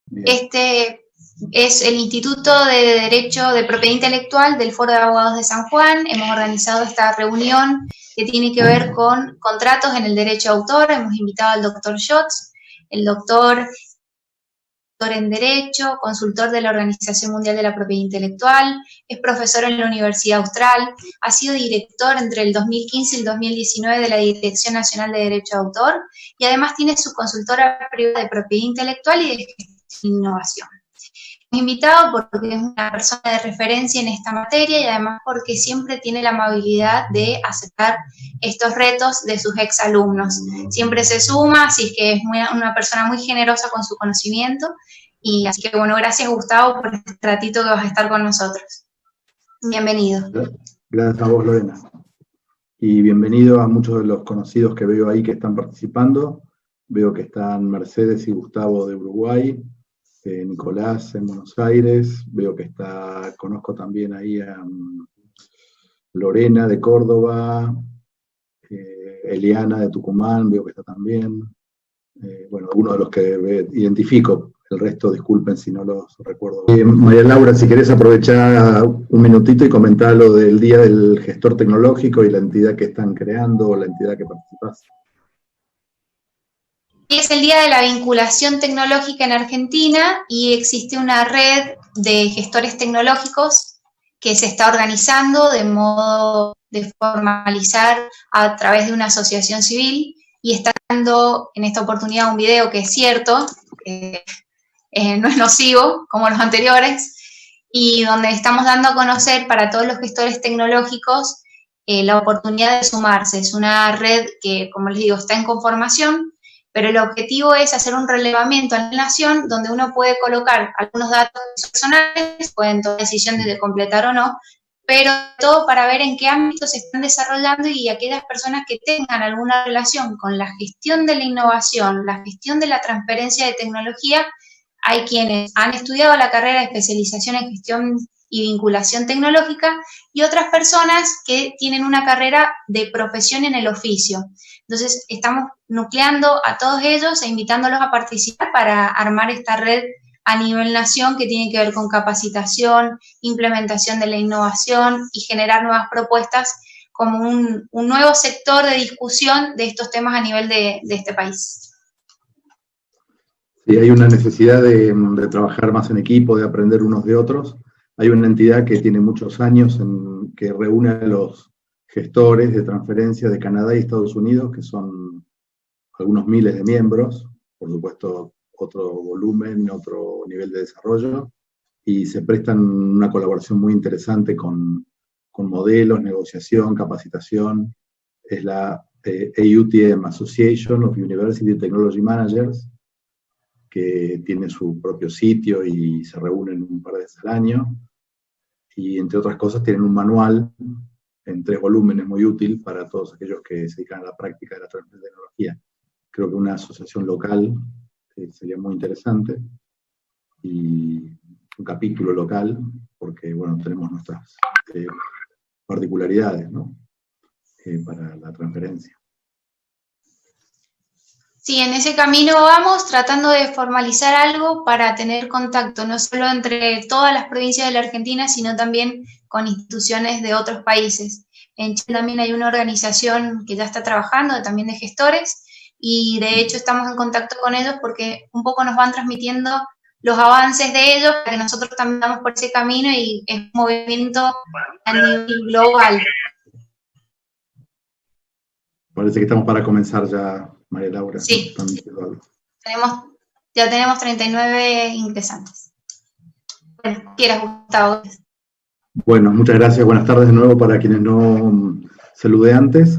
Bien. Este es el Instituto de Derecho de Propiedad Intelectual del Foro de Abogados de San Juan. Hemos organizado esta reunión que tiene que ver con contratos en el derecho de autor. Hemos invitado al doctor Schatz, el doctor en Derecho, consultor de la Organización Mundial de la Propiedad Intelectual, es profesor en la Universidad Austral, ha sido director entre el 2015 y el 2019 de la Dirección Nacional de Derecho de Autor y además tiene su consultora privada de propiedad intelectual y de gestión e innovación. Hemos invitado porque es una persona de referencia en esta materia y además porque siempre tiene la amabilidad de aceptar estos retos de sus exalumnos. Siempre se suma, así que es una persona muy generosa con su conocimiento. Y así que, bueno, gracias Gustavo por este ratito que vas a estar con nosotros. Bienvenido. Gracias a vos, Lorena. Y bienvenido a muchos de los conocidos que veo ahí que están participando. Veo que están Mercedes y Gustavo de Uruguay, Nicolás en Buenos Aires, veo que conozco también ahí a Lorena de Córdoba, Eliana de Tucumán, veo que está también, bueno, algunos de los que identifico, el resto disculpen si no los recuerdo. María Laura, si querés aprovechar un minutito y comentar lo del Día del Gestor Tecnológico y la entidad que están creando o la entidad que participás. Es el Día de la Vinculación Tecnológica en Argentina y existe una red de gestores tecnológicos que se está organizando de modo de formalizar a través de una asociación civil y está dando en esta oportunidad un video que es cierto, no es nocivo como los anteriores, y donde estamos dando a conocer para todos los gestores tecnológicos la oportunidad de sumarse. Es una red que, como les digo, está en conformación, pero el objetivo es hacer un relevamiento a la nación donde uno puede colocar algunos datos personales, pueden tomar la decisión de completar o no, pero todo para ver en qué ámbitos se están desarrollando y aquellas personas que tengan alguna relación con la gestión de la innovación, la gestión de la transferencia de tecnología. Hay quienes han estudiado la carrera de especialización en gestión y vinculación tecnológica y otras personas que tienen una carrera de profesión en el oficio. Entonces, estamos nucleando a todos ellos e invitándolos a participar para armar esta red a nivel nación que tiene que ver con capacitación, implementación de la innovación y generar nuevas propuestas como un nuevo sector de discusión de estos temas a nivel de este país. Sí, hay una necesidad de trabajar más en equipo, de aprender unos de otros. Hay una entidad que tiene muchos años que reúne a los gestores de transferencia de Canadá y Estados Unidos, que son algunos miles de miembros, por supuesto otro volumen, otro nivel de desarrollo, y se prestan una colaboración muy interesante con modelos, negociación, capacitación. Es la AUTM, Association of University Technology Managers, que tiene su propio sitio y se reúnen un par de veces al año, y entre otras cosas tienen un manual en 3 volúmenes muy útil para todos aquellos que se dedican a la práctica de la transferencia de tecnología. Creo que una asociación local sería muy interesante, y un capítulo local, porque bueno, tenemos nuestras particularidades, ¿no? Para la transferencia. Sí, en ese camino vamos tratando de formalizar algo para tener contacto no solo entre todas las provincias de la Argentina, sino también con instituciones de otros países. En Chile también hay una organización que ya está trabajando, también de gestores, y de hecho estamos en contacto con ellos porque un poco nos van transmitiendo los avances de ellos para que nosotros también vamos por ese camino y es un movimiento a nivel global. Parece que estamos para comenzar ya, María Laura. Sí, ya tenemos 39 ingresantes. Bueno, quieras, Gustavo. Bueno, muchas gracias. Buenas tardes de nuevo para quienes no saludé antes.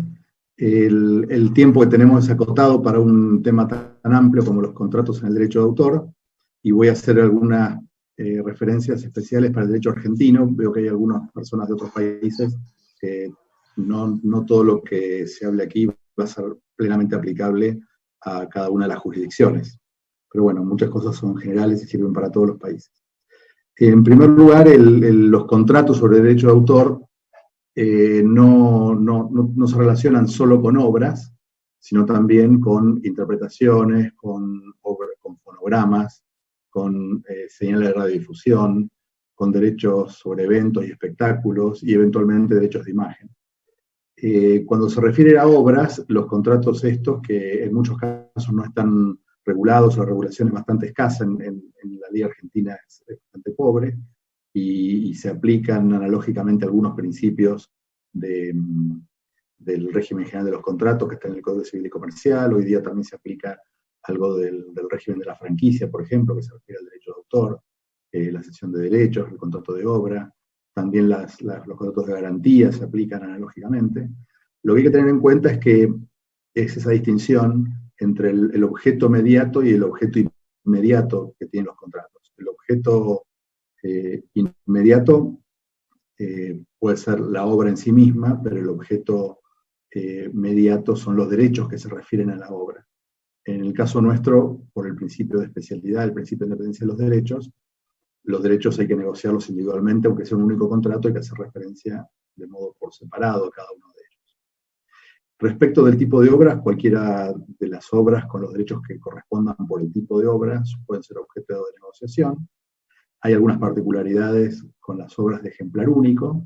El tiempo que tenemos es acotado para un tema tan amplio como los contratos en el derecho de autor, y voy a hacer algunas referencias especiales para el derecho argentino. Veo que hay algunas personas de otros países que no todo lo que se hable aquí va a ser plenamente aplicable a cada una de las jurisdicciones. Pero bueno, muchas cosas son generales y sirven para todos los países. En primer lugar, los contratos sobre derecho de autor no se relacionan solo con obras, sino también con interpretaciones, con fonogramas, con señales de radiodifusión, con derechos sobre eventos y espectáculos, y eventualmente derechos de imagen. Cuando se refiere a obras, los contratos estos, que en muchos casos no están regulados, o la regulación es bastante escasa, en la ley argentina es bastante pobre, y se aplican analógicamente algunos principios del régimen general de los contratos que está en el Código Civil y Comercial. Hoy día también se aplica algo del régimen de la franquicia, por ejemplo, que se refiere al derecho de autor, la cesión de derechos, el contrato de obra. También los contratos de garantía se aplican analógicamente. Lo que hay que tener en cuenta es que es esa distinción entre el objeto mediato y el objeto inmediato que tienen los contratos. El objeto inmediato puede ser la obra en sí misma, pero el objeto mediato son los derechos que se refieren a la obra. En el caso nuestro, por el principio de especialidad, el principio de independencia de los derechos hay que negociarlos individualmente, aunque sea un único contrato, hay que hacer referencia de modo por separado a cada uno de ellos. Respecto del tipo de obras, cualquiera de las obras con los derechos que correspondan por el tipo de obras pueden ser objeto de negociación. Hay algunas particularidades con las obras de ejemplar único,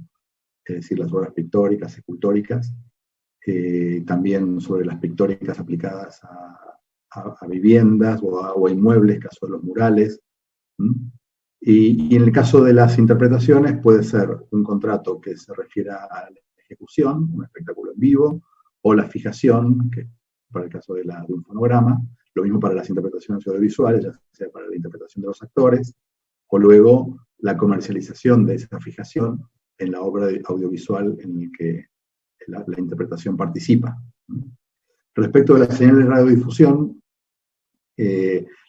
es decir, las obras pictóricas, escultóricas, también sobre las pictóricas aplicadas a viviendas o a inmuebles, caso de los murales. Y en el caso de las interpretaciones puede ser un contrato que se refiera a la ejecución, un espectáculo en vivo, o la fijación, que para el caso de un fonograma, lo mismo para las interpretaciones audiovisuales, ya sea para la interpretación de los actores, o luego la comercialización de esa fijación en la obra audiovisual en la que la interpretación participa. Respecto de las señales de radiodifusión,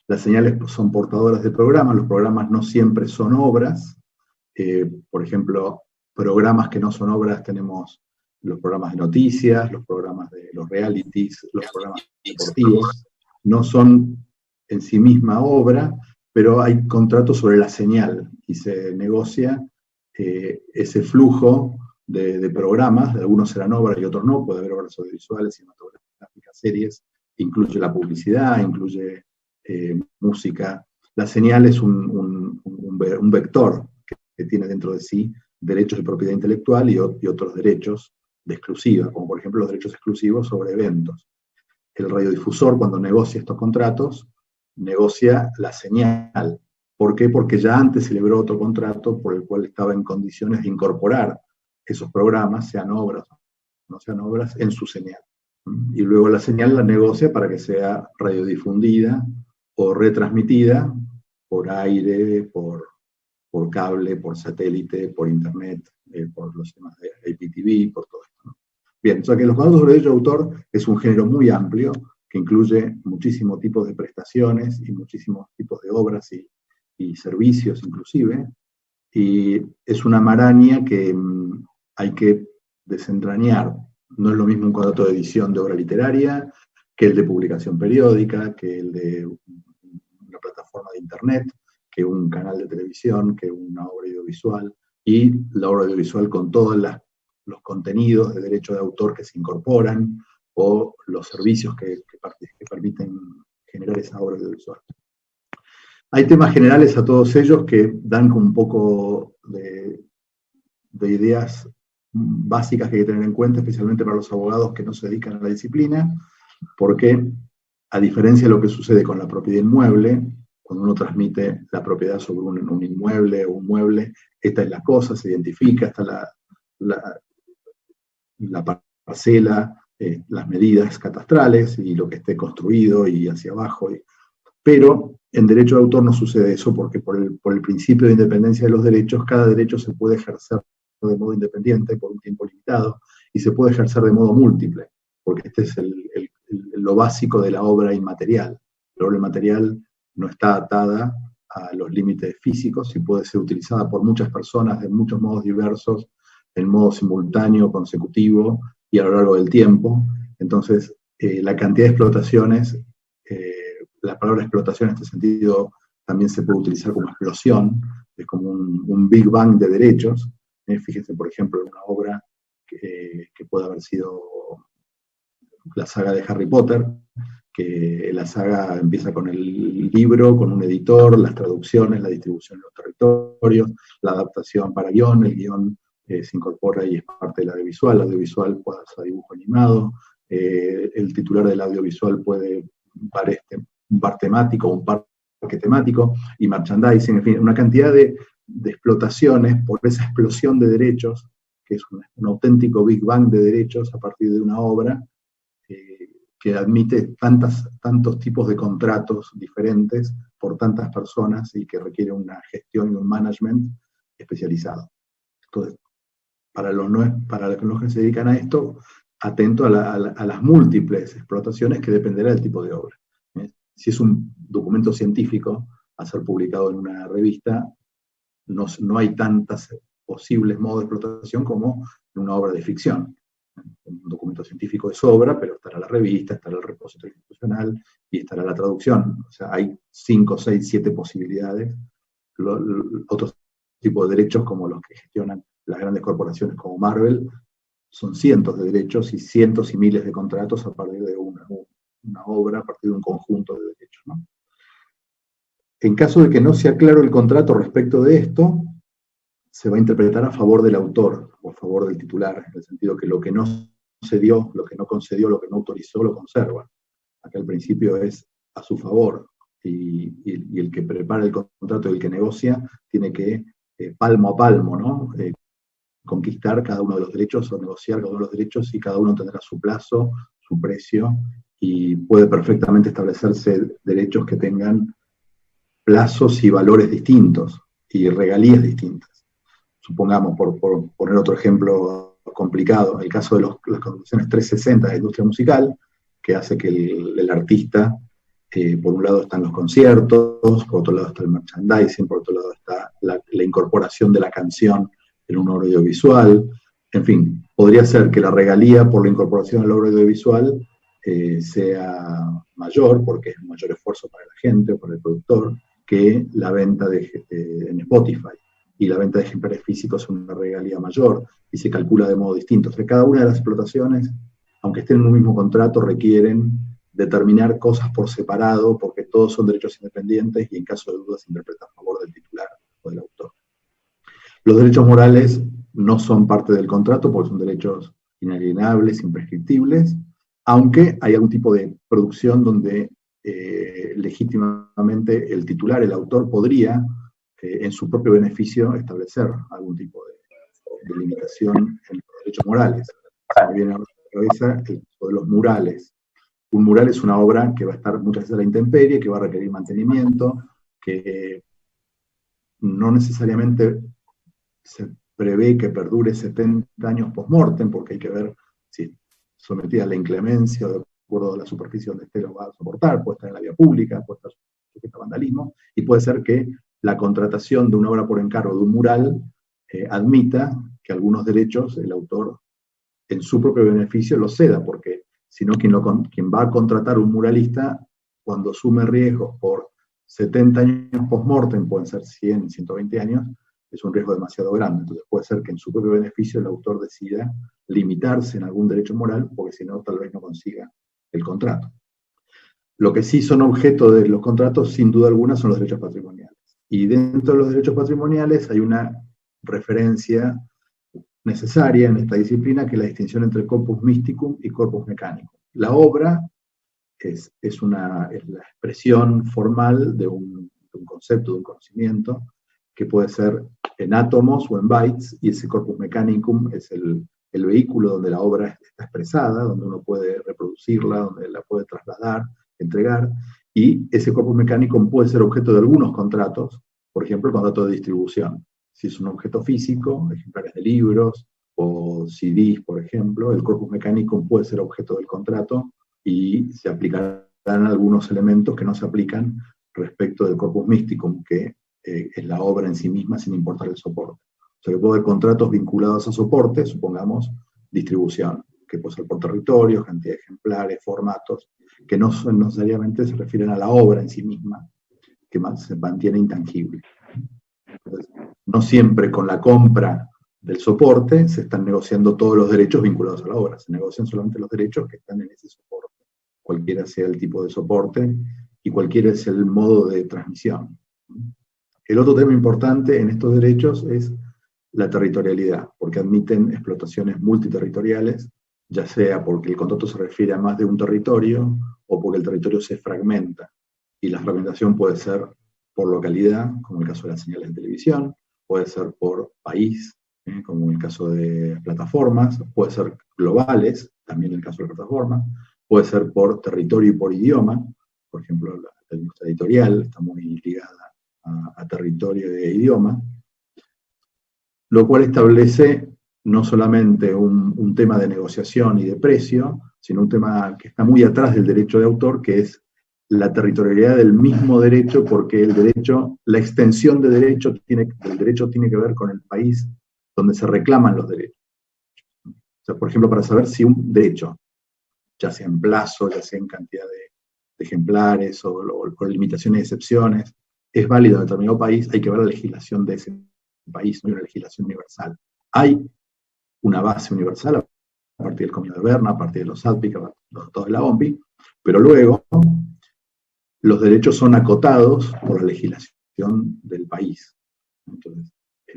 las señales son portadoras de programas, los programas no siempre son obras. Por ejemplo, programas que no son obras tenemos los programas de noticias, los programas de los realities, los programas deportivos. No son en sí misma obra, pero hay contratos sobre la señal y se negocia ese flujo de programas. Algunos serán obras y otros no. Puede haber obras audiovisuales, cinematográficas, series, incluye la publicidad, incluye música. La señal es un vector que tiene dentro de sí derechos de propiedad intelectual y otros derechos de exclusiva, como por ejemplo los derechos exclusivos sobre eventos. El radiodifusor, cuando negocia estos contratos, negocia la señal. ¿Por qué? Porque ya antes celebró otro contrato por el cual estaba en condiciones de incorporar esos programas, sean obras o no sean obras, en su señal. Y luego la señal la negocia para que sea radiodifundida o retransmitida por aire, por cable, por satélite, por internet, por los temas de IPTV, por todo esto, ¿no? Bien, o sea que los contratos sobre derecho de autor es un género muy amplio que incluye muchísimos tipos de prestaciones y muchísimos tipos de obras y servicios inclusive, y es una maraña que hay que desentrañar. No es lo mismo un contrato de edición de obra literaria que el de publicación periódica, que el de una plataforma de internet, que un canal de televisión, que una obra audiovisual, y la obra audiovisual con todos los contenidos de derecho de autor que se incorporan, o los servicios que permiten generar esa obra audiovisual. Hay temas generales a todos ellos que dan un poco de ideas básicas que hay que tener en cuenta, especialmente para los abogados que no se dedican a la disciplina, porque a diferencia de lo que sucede con la propiedad inmueble, cuando uno transmite la propiedad sobre un inmueble o un mueble, esta es la cosa, se identifica, está la parcela, las medidas catastrales y lo que esté construido y hacia abajo. Pero en derecho de autor no sucede eso, porque por el principio de independencia de los derechos, cada derecho se puede ejercer de modo independiente por un tiempo limitado y se puede ejercer de modo múltiple, porque este es lo básico de la obra inmaterial. La obra inmaterial no está atada a los límites físicos y puede ser utilizada por muchas personas de muchos modos diversos, en modo simultáneo, consecutivo y a lo largo del tiempo. Entonces, la cantidad de explotaciones, la palabra explotación en este sentido también se puede utilizar como explosión, es como un Big Bang de derechos. Fíjense, por ejemplo, en una obra que puede haber sido la saga de Harry Potter, que la saga empieza con el libro, con un editor, las traducciones, la distribución en los territorios, la adaptación para guión, el guión se incorpora y es parte del audiovisual, el audiovisual puede ser dibujo animado, el titular del audiovisual puede dar un bar temático, un parque temático, y merchandising, en fin, una cantidad de explotaciones por esa explosión de derechos, que es un auténtico Big Bang de derechos a partir de una obra, que admite tantos tipos de contratos diferentes por tantas personas y que requiere una gestión y un management especializado. Entonces, para los que se dedican a esto, atento a las múltiples explotaciones que dependerá del tipo de obra. Si es un documento científico a ser publicado en una revista, no hay tantas posibles modos de explotación como en una obra de ficción. Un documento científico es obra, pero estará la revista, estará el repositorio institucional y estará la traducción. O sea, hay 5, 6, 7 posibilidades. Otros tipos de derechos, como los que gestionan las grandes corporaciones como Marvel, son cientos de derechos y cientos y miles de contratos a partir de una obra, a partir de un conjunto de derechos, ¿no? En caso de que no sea claro el contrato respecto de esto, se va a interpretar a favor del autor o a favor del titular, en el sentido que lo que no cedió, lo que no concedió, lo que no autorizó, lo conserva. Acá el principio es a su favor, y el que prepara el contrato y el que negocia tiene que, palmo a palmo, ¿no? Conquistar cada uno de los derechos o negociar cada uno de los derechos, y cada uno tendrá su plazo, su precio, y puede perfectamente establecerse derechos que tengan plazos y valores distintos y regalías distintas. Supongamos, por poner otro ejemplo complicado, el caso de las condiciones 360 de la industria musical, que hace que el artista, por un lado están los conciertos, por otro lado está el merchandising, por otro lado está la incorporación de la canción en un audiovisual. En fin, podría ser que la regalía por la incorporación al audiovisual sea mayor, porque es un mayor esfuerzo para la gente o para el productor, que la venta en Spotify. Y la venta de ejemplares físicos es una regalía mayor y se calcula de modo distinto. O sea, cada una de las explotaciones, aunque estén en un mismo contrato, requieren determinar cosas por separado, porque todos son derechos independientes y en caso de dudas se interpreta a favor del titular o del autor. Los derechos morales no son parte del contrato porque son derechos inalienables, imprescriptibles, aunque hay algún tipo de producción donde legítimamente el titular, el autor, podría en su propio beneficio establecer algún tipo de limitación en los derechos morales. Se me viene a la cabeza el caso de los murales. Un mural es una obra que va a estar muchas veces a la intemperie, que va a requerir mantenimiento, que no necesariamente se prevé que perdure 70 años post-mortem, porque hay que ver si sometida a la inclemencia o de acuerdo a la superficie donde esté lo va a soportar, puede estar en la vía pública, puede estar sujeta a vandalismo, y puede ser que la contratación de una obra por encargo de un mural admita que algunos derechos el autor en su propio beneficio los ceda, porque si no quien va a contratar un muralista, cuando asume riesgos por 70 años post-mortem, pueden ser 100, 120 años, es un riesgo demasiado grande. Entonces puede ser que en su propio beneficio el autor decida limitarse en algún derecho moral, porque si no, tal vez no consiga el contrato. Lo que sí son objeto de los contratos, sin duda alguna, son los derechos patrimoniales. Y dentro de los derechos patrimoniales hay una referencia necesaria en esta disciplina, que es la distinción entre corpus mysticum y corpus mechanicum. La obra es la expresión formal de un concepto, de un conocimiento, que puede ser en átomos o en bytes, y ese corpus mechanicum es el vehículo donde la obra está expresada, donde uno puede reproducirla, donde la puede trasladar, entregar, y ese corpus mechanicum puede ser objeto de algunos contratos, por ejemplo, el contrato de distribución. Si es un objeto físico, ejemplares de libros o CDs, por ejemplo, el corpus mechanicum puede ser objeto del contrato y se aplicarán algunos elementos que no se aplican respecto del corpus mysticum, que es la obra en sí misma sin importar el soporte. O sea, que puede haber contratos vinculados a soporte, supongamos distribución, que puede ser por territorios, cantidad de ejemplares, formatos, que no necesariamente se refieren a la obra en sí misma, que se mantiene intangible. Entonces, no siempre con la compra del soporte se están negociando todos los derechos vinculados a la obra, se negocian solamente los derechos que están en ese soporte. cualquiera sea el tipo de soporte y cualquiera es el modo de transmisión. El otro tema importante en estos derechos es la territorialidad, porque admiten explotaciones multiterritoriales, ya sea porque el contrato se refiere a más de un territorio o porque el territorio se fragmenta. Y la fragmentación puede ser por localidad, como el caso de las señales de televisión, puede ser por país, como en el caso de plataformas, puede ser globales, también en el caso de plataformas, puede ser por territorio y por idioma, por ejemplo, la industria editorial está muy ligada a territorio e idioma, lo cual establece no solamente un tema de negociación y de precio, sino un tema que está muy atrás del derecho de autor, que es la territorialidad del mismo derecho, porque el derecho, la extensión de derecho el derecho tiene que ver con el país donde se reclaman los derechos. O sea, por ejemplo, para saber si un derecho, ya sea en plazo, ya sea en cantidad de ejemplares o limitaciones y excepciones, es válido en determinado país, hay que ver la legislación de ese país, no hay una legislación universal. Hay una base universal a partir del Convenio de Berna, a partir de los ADPIC, a partir de los tratados de la OMPI, pero luego los derechos son acotados por la legislación del país. Entonces,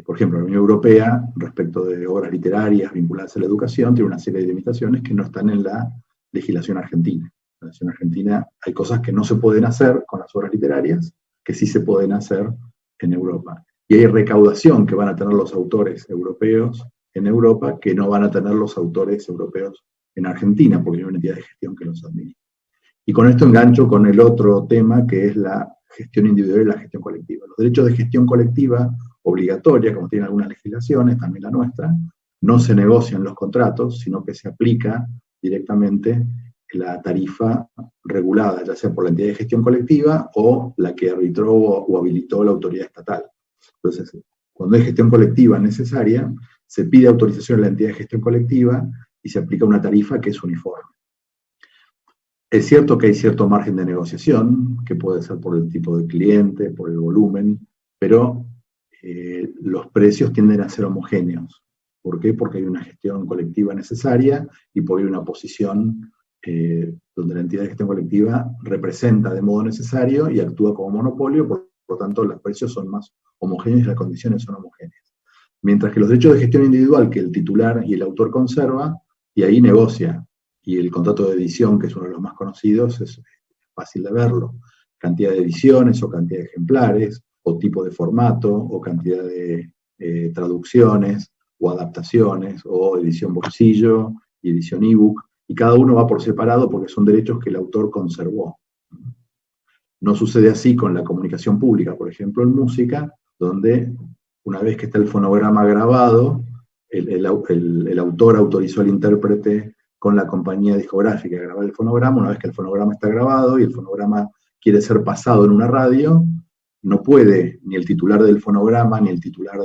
por ejemplo, la Unión Europea, respecto de obras literarias vinculadas a la educación, tiene una serie de limitaciones que no están en la legislación argentina. En la legislación argentina hay cosas que no se pueden hacer con las obras literarias, que sí se pueden hacer en Europa. Y hay recaudación que van a tener los autores europeos en Europa que no van a tener los autores europeos en Argentina, porque hay una entidad de gestión que los administra. Y con esto engancho con el otro tema, que es la gestión individual y la gestión colectiva. Los derechos de gestión colectiva obligatoria, como tienen algunas legislaciones, también la nuestra, no se negocian los contratos, sino que se aplica directamente la tarifa regulada, ya sea por la entidad de gestión colectiva o la que arbitró o habilitó la autoridad estatal. Entonces, cuando hay gestión colectiva necesaria, se pide autorización a la entidad de gestión colectiva y se aplica una tarifa que es uniforme. Es cierto que hay cierto margen de negociación, que puede ser por el tipo de cliente, por el volumen, pero los precios tienden a ser homogéneos. ¿Por qué? Porque hay una gestión colectiva necesaria y porque hay una posición donde la entidad de gestión colectiva representa de modo necesario y actúa como monopolio, por lo tanto los precios son más homogéneos y las condiciones son homogéneas. Mientras que los derechos de gestión individual que el titular y el autor conserva, y ahí negocia, y el contrato de edición, que es uno de los más conocidos, es fácil de verlo. Cantidad de ediciones o cantidad de ejemplares, o tipo de formato, o cantidad de traducciones, o adaptaciones, o edición bolsillo y edición ebook, y cada uno va por separado porque son derechos que el autor conservó. No sucede así con la comunicación pública, por ejemplo, en música, donde una vez que está el fonograma grabado, el autor autorizó al intérprete con la compañía discográfica a grabar el fonograma. Una vez que el fonograma está grabado y el fonograma quiere ser pasado en una radio, no puede ni el titular del fonograma, ni el titular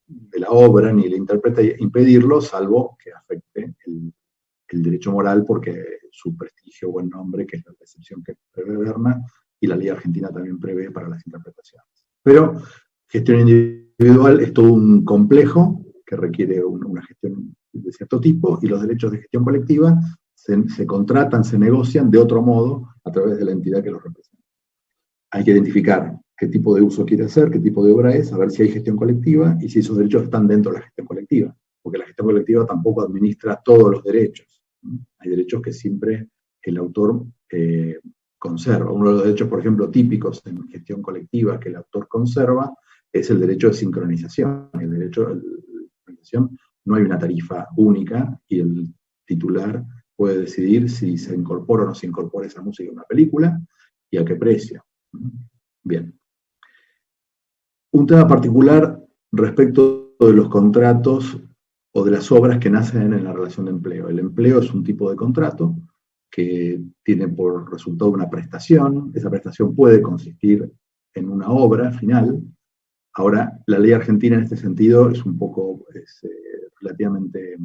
de la obra, ni el intérprete impedirlo, salvo que afecte el derecho moral, porque su prestigio o buen nombre, que es la excepción que prevé Berna, y la ley argentina también prevé para las interpretaciones. Pero gestión individual es todo un complejo que requiere una gestión de cierto tipo, y los derechos de gestión colectiva se contratan, se negocian de otro modo a través de la entidad que los representa. Hay que identificar qué tipo de uso quiere hacer, qué tipo de obra es, a ver si hay gestión colectiva y si esos derechos están dentro de la gestión colectiva, porque la gestión colectiva tampoco administra todos los derechos. Hay derechos que siempre el autor conserva. Uno de los derechos, por ejemplo, típicos en gestión colectiva que el autor conserva es el derecho de sincronización. El derecho de sincronización, no hay una tarifa única y el titular puede decidir si se incorpora o no se incorpora esa música en una película y a qué precio. Bien. Un tema particular respecto de los contratos o de las obras que nacen en la relación de empleo. El empleo es un tipo de contrato que tiene por resultado una prestación. Esa prestación puede consistir en una obra final. Ahora, la ley argentina en este sentido es un poco relativamente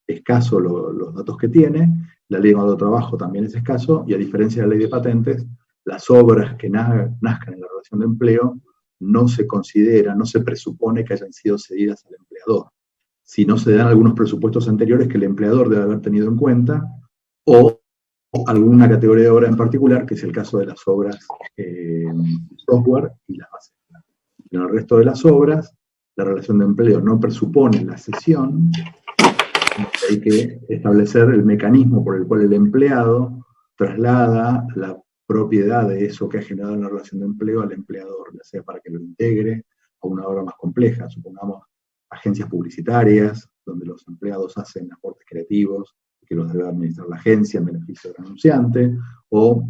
escaso los datos que tiene. La ley de trabajo también es escaso, y a diferencia de la ley de patentes, las obras que nazcan en la relación de empleo no se considera, no se presupone que hayan sido cedidas al empleador, si no se dan algunos presupuestos anteriores que el empleador debe haber tenido en cuenta, o alguna categoría de obra en particular, que es el caso de las obras software y las bases de datos. En el resto de las obras, la relación de empleo no presupone la cesión, hay que establecer el mecanismo por el cual el empleado traslada la propiedad de eso que ha generado en la relación de empleo al empleador, ya sea para que lo integre a una obra más compleja, supongamos agencias publicitarias, donde los empleados hacen aportes creativos que los debe administrar la agencia en beneficio del anunciante, o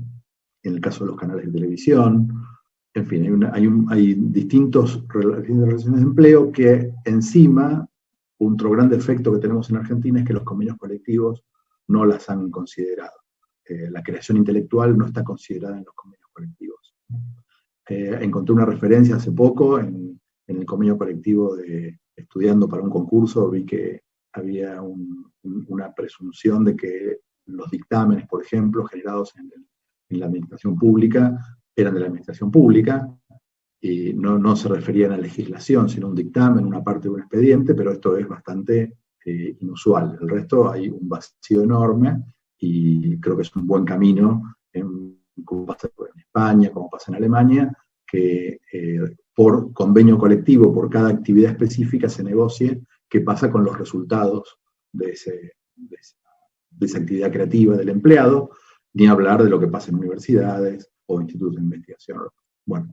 en el caso de los canales de televisión. En fin, hay distintas relaciones de empleo que encima, otro gran defecto que tenemos en Argentina es que los convenios colectivos no las han considerado. La creación intelectual no está considerada en los convenios colectivos. Encontré una referencia hace poco en el convenio colectivo de estudiando para un concurso, vi que había una presunción de que los dictámenes, por ejemplo, generados en la administración pública, eran de la administración pública, y no se referían a legislación, sino a un dictamen, una parte de un expediente, pero esto es bastante inusual. El resto hay un vacío enorme, y creo que es un buen camino, como pasa en España, como pasa en Alemania, que por convenio colectivo, por cada actividad específica, se negocie qué pasa con los resultados de esa actividad creativa del empleado, ni hablar de lo que pasa en universidades o institutos de investigación. Bueno,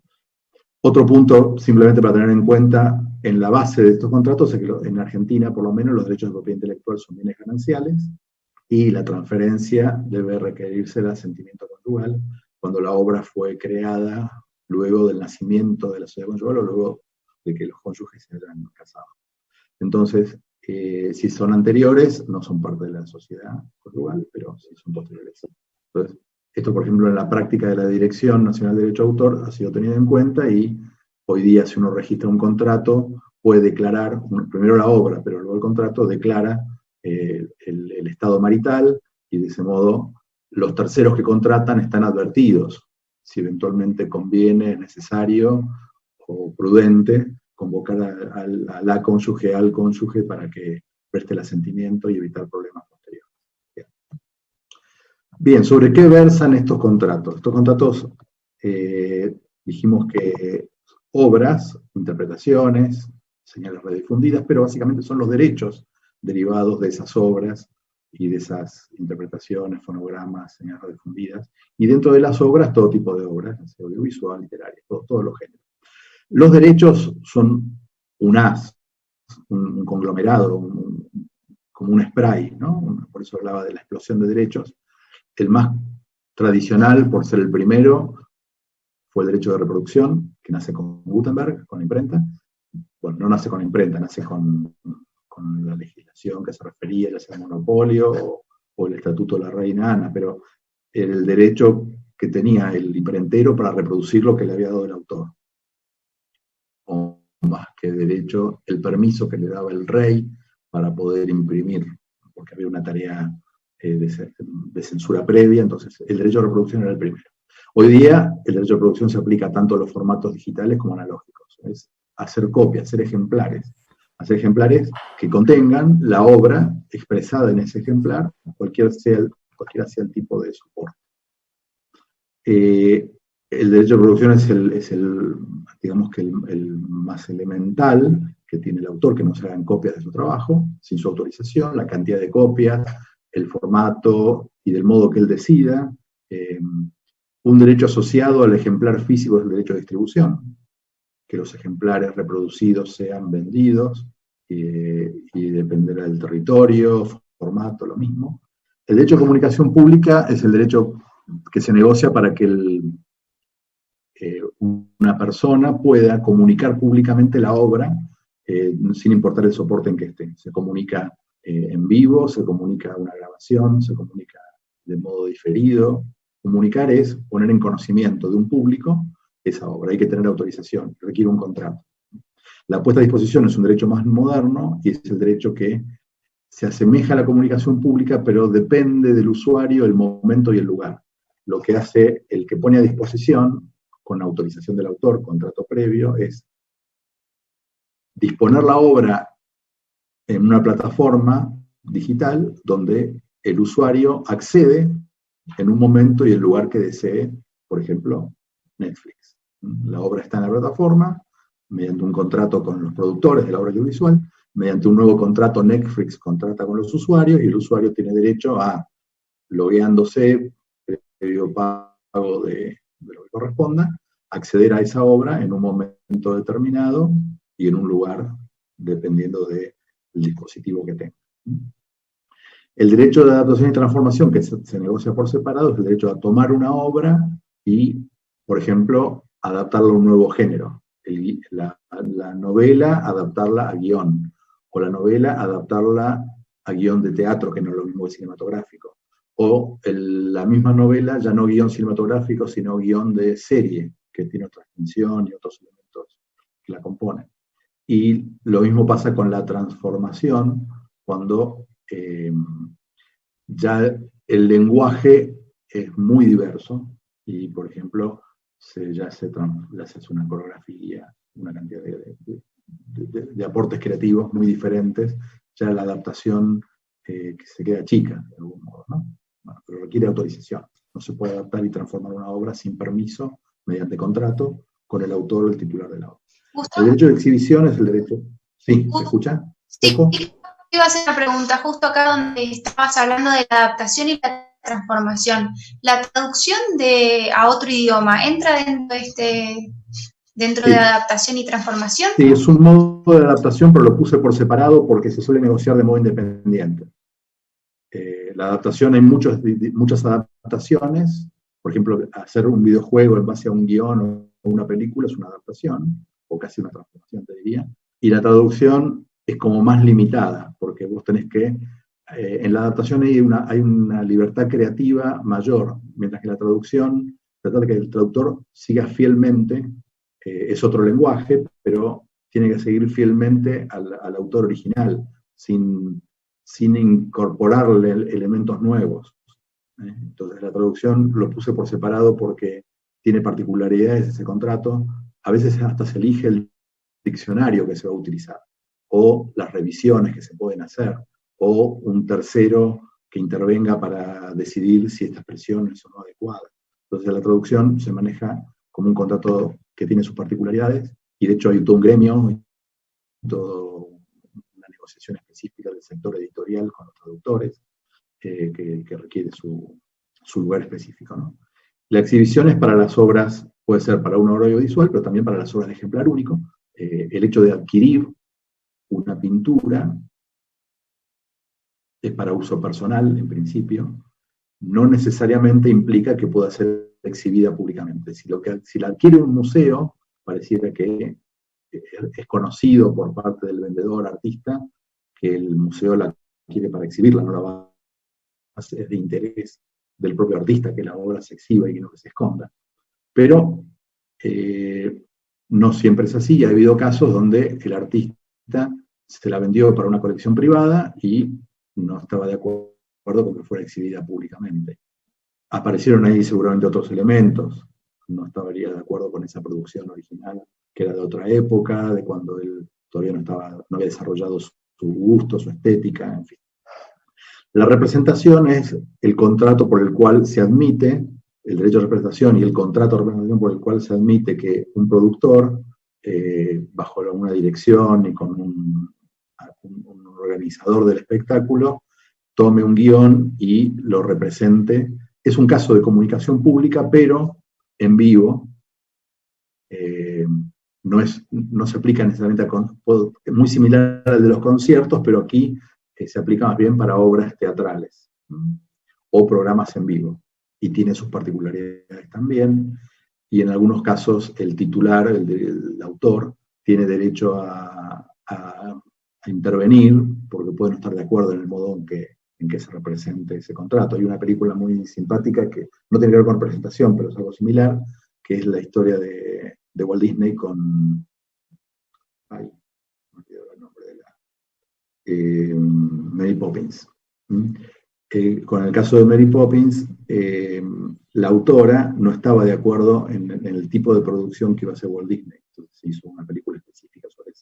otro punto, simplemente para tener en cuenta, en la base de estos contratos, es que en Argentina, por lo menos, los derechos de propiedad intelectual son bienes gananciales, y la transferencia debe requerirse el asentimiento conyugal cuando la obra fue creada luego del nacimiento de la sociedad conyugal o luego de que los cónyuges se hayan casado. Entonces, si son anteriores, no son parte de la sociedad conyugal, pero si son posteriores. Entonces, esto, por ejemplo, en la práctica de la Dirección Nacional de Derecho de Autor ha sido tenido en cuenta, y hoy día, si uno registra un contrato, puede declarar, primero la obra, pero luego el contrato declara el estado marital, y de ese modo los terceros que contratan están advertidos si eventualmente conviene, es necesario o prudente convocar a la cónyuge, al cónyuge, para que preste el asentimiento y evitar problemas posteriores. Bien, ¿sobre qué versan estos contratos? Estos contratos, dijimos que obras, interpretaciones, señales redifundidas, pero básicamente son los derechos derivados de esas obras y de esas interpretaciones, fonogramas, señales redifundidas, y dentro de las obras, todo tipo de obras, audiovisual, literaria, todos los géneros. Los derechos son un conglomerado, como un spray, ¿no? Por eso hablaba de la explosión de derechos. El más tradicional, por ser el primero, fue el derecho de reproducción, que nace con Gutenberg, con la imprenta. Bueno, no nace con la imprenta, nace con la legislación que se refería, ya sea al monopolio o el estatuto de la reina Ana, pero el derecho que tenía el imprentero para reproducir lo que le había dado el autor. O más que derecho, el permiso que le daba el rey para poder imprimir, porque había una tarea de censura previa, entonces el derecho de reproducción era el primero. Hoy día el derecho de reproducción se aplica tanto a los formatos digitales como analógicos, es hacer copias, hacer ejemplares que contengan la obra expresada en ese ejemplar, cualquiera sea el tipo de soporte. El derecho de reproducción es digamos que el más elemental que tiene el autor, que no se hagan copias de su trabajo, sin su autorización, la cantidad de copias, el formato y del modo que él decida. Un derecho asociado al ejemplar físico es el derecho de distribución, que los ejemplares reproducidos sean vendidos, y dependerá del territorio, formato, lo mismo. El derecho de comunicación pública es el derecho que se negocia para que una persona pueda comunicar públicamente la obra sin importar el soporte en que esté. Se comunica en vivo, se comunica una grabación, se comunica de modo diferido. Comunicar es poner en conocimiento de un público esa obra. Hay que tener autorización, requiere un contrato. La puesta a disposición es un derecho más moderno y es el derecho que se asemeja a la comunicación pública, pero depende del usuario, el momento y el lugar. Lo que hace el que pone a disposición, con autorización del autor, contrato previo, es disponer la obra en una plataforma digital donde el usuario accede en un momento y el lugar que desee, por ejemplo, Netflix. La obra está en la plataforma, mediante un contrato con los productores de la obra audiovisual, mediante un nuevo contrato Netflix contrata con los usuarios y el usuario tiene derecho a, logueándose, previo pago de lo que corresponda, acceder a esa obra en un momento determinado y en un lugar dependiendo del dispositivo que tenga. El derecho de adaptación y transformación que se negocia por separado es el derecho a tomar una obra y, por ejemplo, adaptarla a un nuevo género. La novela, adaptarla a guión, o la novela, adaptarla a guión de teatro, que no es lo mismo que cinematográfico, o la misma novela, ya no guión cinematográfico, sino guión de serie, que tiene otra extensión y otros elementos que la componen. Y lo mismo pasa con la transformación, cuando ya el lenguaje es muy diverso, y por ejemplo, ya se hace una coreografía, una cantidad de aportes creativos muy diferentes, ya la adaptación que se queda chica, de algún modo, ¿no? Bueno, pero requiere autorización. No se puede adaptar y transformar una obra sin permiso, mediante contrato, con el autor o el titular de la obra. Justo, El derecho de exhibición es el derecho... ¿Sí? ¿Se escucha? Sí, ¿Poco? iba a hacer una pregunta, justo acá donde estabas hablando de la adaptación y la transformación. ¿La traducción a otro idioma entra dentro Sí. de adaptación y transformación? Sí, es un modo de adaptación, pero lo puse por separado porque se suele negociar de modo independiente. La adaptación, hay muchas adaptaciones. Por ejemplo, hacer un videojuego en base a un guión o una película es una adaptación, o casi una transformación, te diría. Y la traducción es como más limitada, porque vos tenés que... en la adaptación hay una libertad creativa mayor, mientras que la traducción, tratar de que el traductor siga fielmente, es otro lenguaje, pero tiene que seguir fielmente al autor original, sin incorporarle elementos nuevos. Entonces la traducción lo puse por separado porque tiene particularidades ese contrato. A veces hasta se elige el diccionario que se va a utilizar, o las revisiones que se pueden hacer, o un tercero que intervenga para decidir si esta expresión es o no adecuada. Entonces la traducción se maneja como un contrato que tiene sus particularidades, y de hecho hay todo un gremio, toda una negociación específica del sector editorial con los traductores, que requiere su lugar específico, ¿no? La exhibición es para las obras, puede ser para una obra audiovisual, pero también para las obras de ejemplar único. El hecho de adquirir una pintura es para uso personal, en principio, no necesariamente implica que pueda ser exhibida públicamente. Si la adquiere un museo, pareciera que es conocido por parte del vendedor artista que el museo la quiere para exhibirla, no la va a hacer, es de interés del propio artista que la obra se exhiba y no que se esconda. Pero no siempre es así, y ha habido casos donde el artista se la vendió para una colección privada y no estaba de acuerdo con que fuera exhibida públicamente. Aparecieron ahí seguramente otros elementos, no estaría de acuerdo con esa producción original, que era de otra época, de cuando él todavía no había desarrollado su gusto, su estética, en fin. La representación es el contrato por el cual se admite, el derecho de representación y el contrato de representación por el cual se admite que un productor, bajo una dirección y con un organizador del espectáculo, tome un guión y lo represente. Es un caso de comunicación pública, pero en vivo. No se aplica necesariamente es muy similar al de los conciertos, pero aquí se aplica más bien para obras teatrales o programas en vivo, y tiene sus particularidades también, y en algunos casos el titular, el autor, tiene derecho a intervenir, porque puede no estar de acuerdo en el modo en que se represente ese contrato. Hay una película muy simpática que no tiene que ver con representación, pero es algo similar, que es la historia de Walt Disney con... Ay, no olvido el nombre de Mary Poppins. Con el caso de Mary Poppins, la autora no estaba de acuerdo en el tipo de producción que iba a hacer Walt Disney. Entonces se hizo una película específica sobre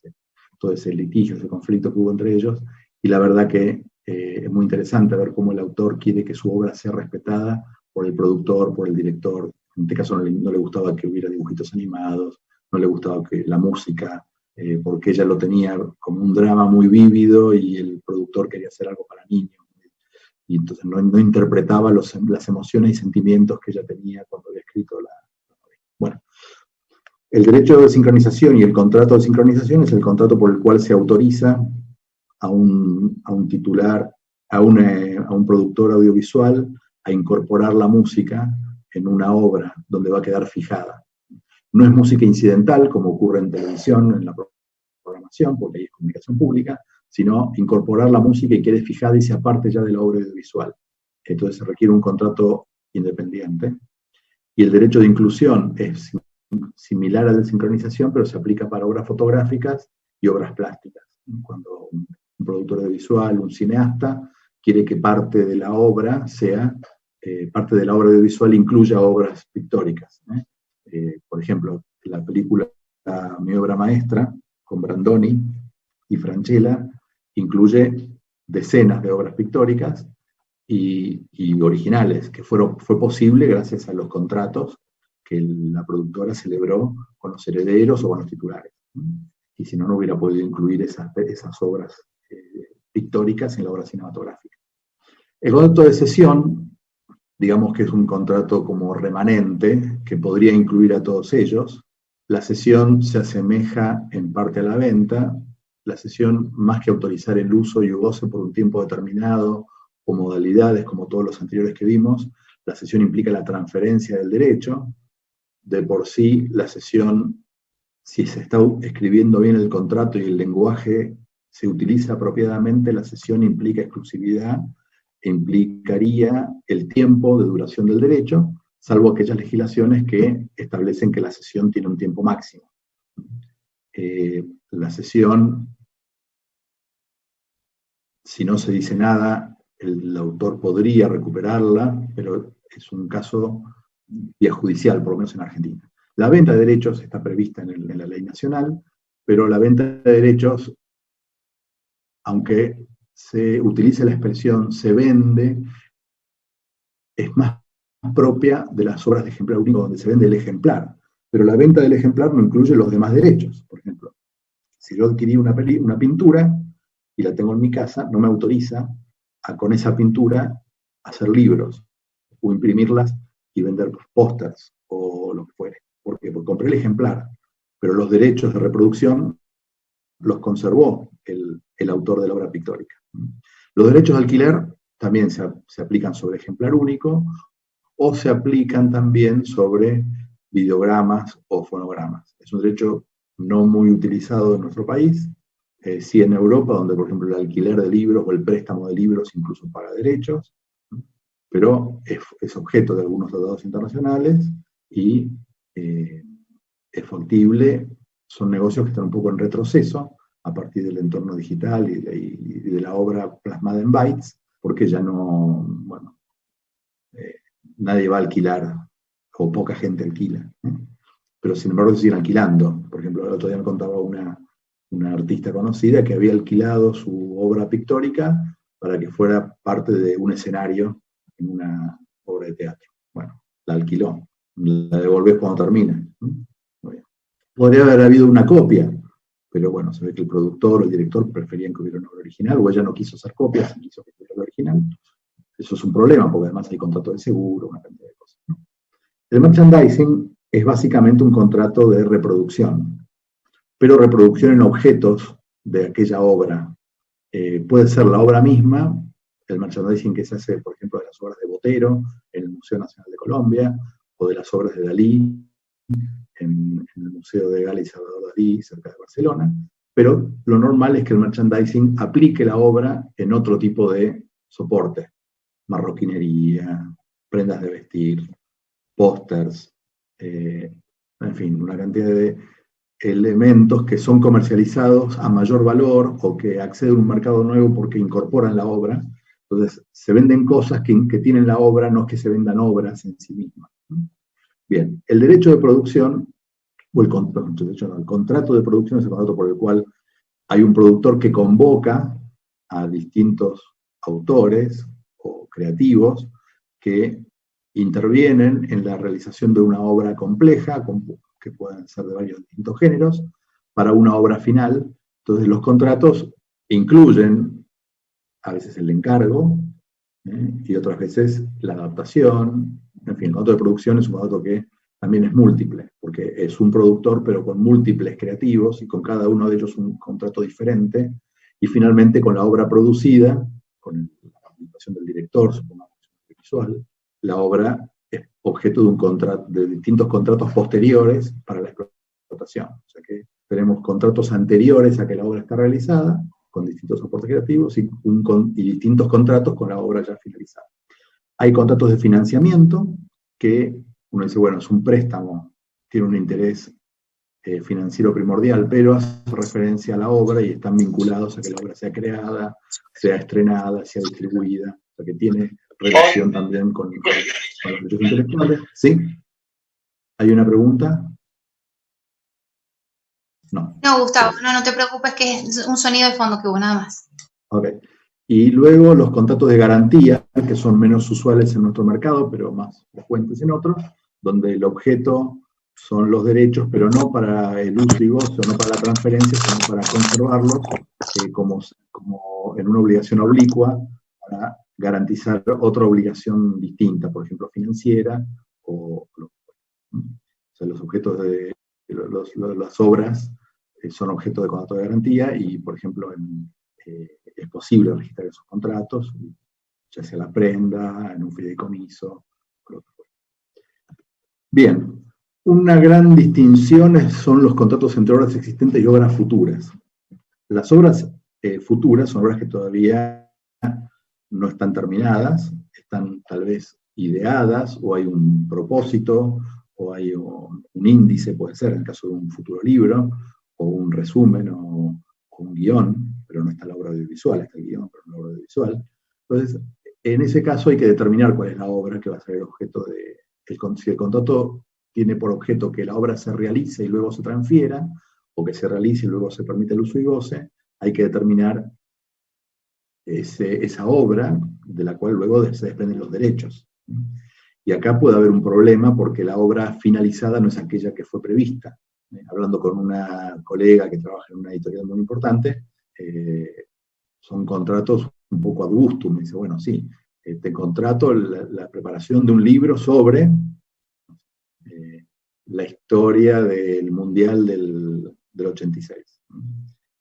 todo ese litigio, ese conflicto que hubo entre ellos, y la verdad que es muy interesante ver cómo el autor quiere que su obra sea respetada por por el productor, por el director. En este caso no le gustaba que hubiera dibujitos animados, no le gustaba que la música, porque ella lo tenía como un drama muy vívido y el productor quería hacer algo para niños. Y entonces no interpretaba las emociones y sentimientos que ella tenía cuando había escrito la novela. Bueno, el derecho de sincronización y el contrato de sincronización es el contrato por el cual se autoriza a un titular, a un productor audiovisual, a incorporar la música en una obra donde va a quedar fijada. No es música incidental, como ocurre en televisión, en la programación, porque ahí es comunicación pública, sino incorporar la música y quede fijada y sea parte ya de la obra audiovisual. Entonces se requiere un contrato independiente. Y el derecho de inclusión es similar al de sincronización, pero se aplica para obras fotográficas y obras plásticas. Cuando un productor audiovisual, un cineasta, quiere que parte de la obra audiovisual incluya obras pictóricas. Por ejemplo, la película Mi obra maestra, con Brandoni y Francella, incluye decenas de obras pictóricas y originales, que fue posible gracias a los contratos que la productora celebró con los herederos o con los titulares. Y si no, no hubiera podido incluir esas obras pictóricas en la obra cinematográfica. El contrato de cesión, digamos que es un contrato como remanente, que podría incluir a todos ellos. La cesión se asemeja en parte a la venta. La cesión, más que autorizar el uso y goce por un tiempo determinado, o modalidades como todos los anteriores que vimos, la cesión implica la transferencia del derecho. De por sí, la cesión, si se está escribiendo bien el contrato y el lenguaje se utiliza apropiadamente, la cesión implica exclusividad e implicaría el tiempo de duración del derecho, salvo aquellas legislaciones que establecen que la cesión tiene un tiempo máximo. La cesión, si no se dice nada, el autor podría recuperarla, pero es un caso vía judicial, por lo menos en Argentina. La venta de derechos está prevista en la ley nacional, pero la venta de derechos, aunque se utilice la expresión se vende, es más propia de las obras de ejemplar único, donde se vende el ejemplar. Pero la venta del ejemplar no incluye los demás derechos. Por ejemplo, si yo adquirí una pintura y la tengo en mi casa, no me autoriza con esa pintura hacer libros o imprimirlas y vender pósters o lo que fuere. ¿Por qué? Porque compré el ejemplar, pero los derechos de reproducción los conservó el autor de la obra pictórica. Los derechos de alquiler también se aplican sobre ejemplar único o se aplican también sobre videogramas o fonogramas. Es un derecho no muy utilizado en nuestro país, sí en Europa, donde por ejemplo el alquiler de libros o el préstamo de libros incluso paga derechos, pero es objeto de algunos tratados internacionales y es factible. Son negocios que están un poco en retroceso a partir del entorno digital y de la obra plasmada en bytes, porque ya no, bueno, nadie va a alquilar, o poca gente alquila, pero sin embargo se siguen alquilando. Por ejemplo, el otro día me contaba una artista conocida que había alquilado su obra pictórica para que fuera parte de un escenario en una obra de teatro. Bueno, la alquiló, la devolvés cuando termina. Podría haber habido una copia, pero bueno, se ve que el productor o el director preferían que hubiera una obra original, o ella no quiso hacer copias, quiso que hubiera la original. Eso es un problema, porque además hay contrato de seguro, una cantidad de cosas, ¿no? El merchandising es básicamente un contrato de reproducción, pero reproducción en objetos de aquella obra. Puede ser la obra misma, el merchandising que se hace, por ejemplo, de las obras de Botero en el Museo Nacional de Colombia, o de las obras de Dalí en el Museo de Gala y Salvador Dalí, cerca de Barcelona, pero lo normal es que el merchandising aplique la obra en otro tipo de soporte, marroquinería, prendas de vestir, pósters, en fin, una cantidad de elementos que son comercializados a mayor valor o que acceden a un mercado nuevo porque incorporan la obra. Entonces, se venden cosas que tienen la obra, no es que se vendan obras en sí mismas. Bien, el derecho de producción, o el contrato de producción es el contrato por el cual hay un productor que convoca a distintos autores o creativos que intervienen en la realización de una obra compleja, que pueden ser de varios distintos géneros, para una obra final. Entonces los contratos incluyen a veces el encargo, y otras veces la adaptación. En fin, el contrato de producción es un contrato que también es múltiple, porque es un productor pero con múltiples creativos y con cada uno de ellos un contrato diferente, y finalmente con la obra producida, con la participación del director, supongamos, visual, la obra es objeto de, de distintos contratos posteriores para la explotación. O sea que tenemos contratos anteriores a que la obra está realizada, con distintos soportes creativos, y distintos contratos con la obra ya finalizada. Hay contratos de financiamiento, que uno dice, bueno, es un préstamo, tiene un interés financiero primordial, pero hace referencia a la obra y están vinculados a que la obra sea creada, sea estrenada, sea distribuida, o sea que tiene relación también con los derechos intelectuales. ¿Sí? ¿Hay una pregunta? No. No, Gustavo, no te preocupes, que es un sonido de fondo que hubo, nada más. Ok. Y luego los contratos de garantía, que son menos usuales en nuestro mercado, pero más frecuentes en otros, donde el objeto son los derechos, pero no para el uso y gozo, no para la transferencia, sino para conservarlos como en una obligación oblicua, para garantizar otra obligación distinta, por ejemplo, financiera, o sea, los objetos de las obras son objeto de contrato de garantía, y por ejemplo es posible registrar esos contratos, ya sea la prenda, en un fideicomiso. Bien, una gran distinción son los contratos entre obras existentes y obras futuras. Las obras futuras son obras que todavía no están terminadas, están tal vez ideadas, o hay un propósito, o hay un índice, puede ser, en el caso de un futuro libro, o un resumen, o un guión, pero no está la obra audiovisual, está el guión, pero no la obra audiovisual. Entonces, en ese caso hay que determinar cuál es la obra que va a ser el objeto de... Si el contrato tiene por objeto que la obra se realice y luego se transfiera, o que se realice y luego se permite el uso y goce, hay que determinar esa obra de la cual luego se desprenden los derechos. Y acá puede haber un problema porque la obra finalizada no es aquella que fue prevista. Hablando con una colega que trabaja en una editorial muy importante, son contratos un poco ad gustum. Me dice, bueno, sí, te contrato la preparación de un libro sobre la historia del Mundial del 86.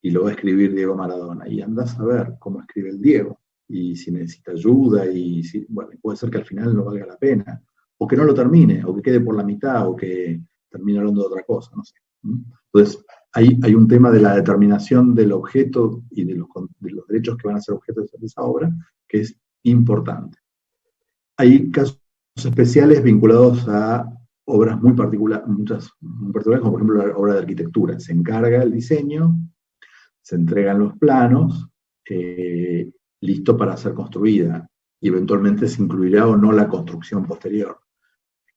Y lo va a escribir Diego Maradona. Y andás a ver cómo escribe el Diego. Y si necesita ayuda, y si, bueno, puede ser que al final no valga la pena. O que no lo termine, o que quede por la mitad, o que termine hablando de otra cosa, no sé. Entonces, hay un tema de la determinación del objeto y de los derechos que van a ser objeto de esa obra, que es importante. Hay casos especiales vinculados a obras muy particulares, como por ejemplo la obra de arquitectura. Se encarga el diseño, se entregan los planos, listo para ser construida, y eventualmente se incluirá o no la construcción posterior.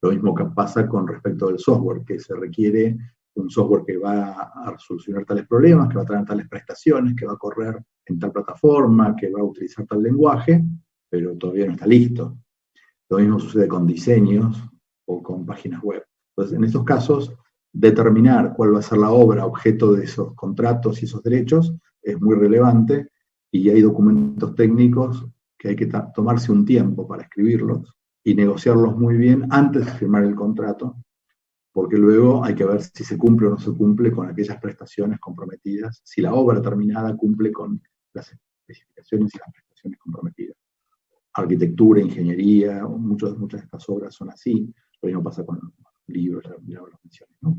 Lo mismo que pasa con respecto del software, que se requiere un software que va a solucionar tales problemas, que va a traer tales prestaciones, que va a correr en tal plataforma, que va a utilizar tal lenguaje, pero todavía no está listo. Lo mismo sucede con diseños o con páginas web. Entonces, en estos casos, determinar cuál va a ser la obra objeto de esos contratos y esos derechos es muy relevante, y hay documentos técnicos que hay que tomarse un tiempo para escribirlos y negociarlos muy bien antes de firmar el contrato, porque luego hay que ver si se cumple o no se cumple con aquellas prestaciones comprometidas, si la obra terminada cumple con las especificaciones y las prestaciones comprometidas. Arquitectura, ingeniería, muchas de estas obras son así. Lo mismo pasa con libros, ya lo mencioné, ¿no?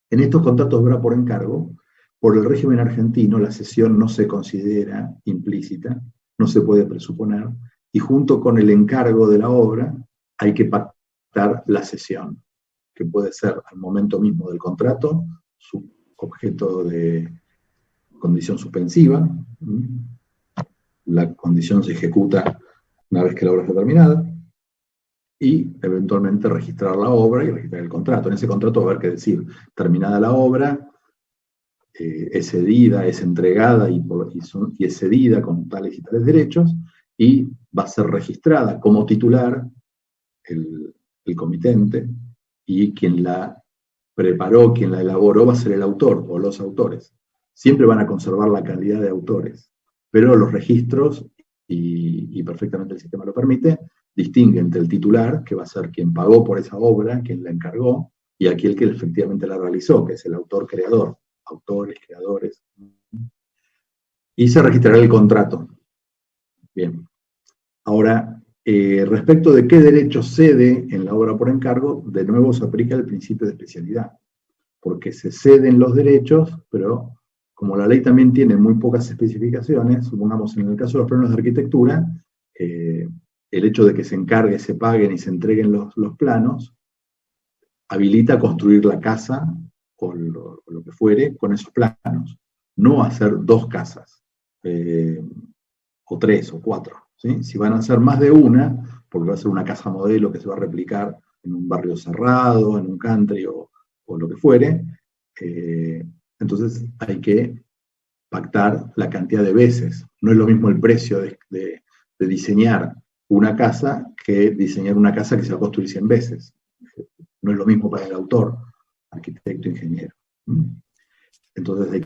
En estos contratos de obra por encargo, por el régimen argentino, la cesión no se considera implícita, no se puede presuponer, y junto con el encargo de la obra hay que pactar la cesión, que puede ser al momento mismo del contrato, su objeto de condición suspensiva. La condición se ejecuta una vez que la obra está terminada, y eventualmente registrar la obra y registrar el contrato. En ese contrato va a haber que decir, terminada la obra, es cedida, es entregada y es cedida con tales y tales derechos, y va a ser registrada como titular el comitente, y quien la preparó, quien la elaboró, va a ser el autor o los autores. Siempre van a conservar la calidad de autores, pero los registros, y perfectamente el sistema lo permite, distingue entre el titular, que va a ser quien pagó por esa obra, quien la encargó, y aquel que efectivamente la realizó, que es el autor-creador, autores, creadores. Y se registrará el contrato. Bien. Ahora, respecto de qué derecho cede en la obra por encargo, de nuevo se aplica el principio de especialidad, porque se ceden los derechos, pero como la ley también tiene muy pocas especificaciones, supongamos en el caso de los planos de arquitectura, el hecho de que se encargue, se paguen y se entreguen los planos, habilita construir la casa o lo que fuere con esos planos, no hacer 2 casas, o 3 o 4. ¿Sí? Si van a hacer más de una, porque va a ser una casa modelo que se va a replicar en un barrio cerrado, en un country o lo que fuere, entonces hay que pactar la cantidad de veces. No es lo mismo el precio de diseñar una casa que diseñar una casa que se va a construir 100 veces. No es lo mismo para el autor, arquitecto, ingeniero. Entonces hay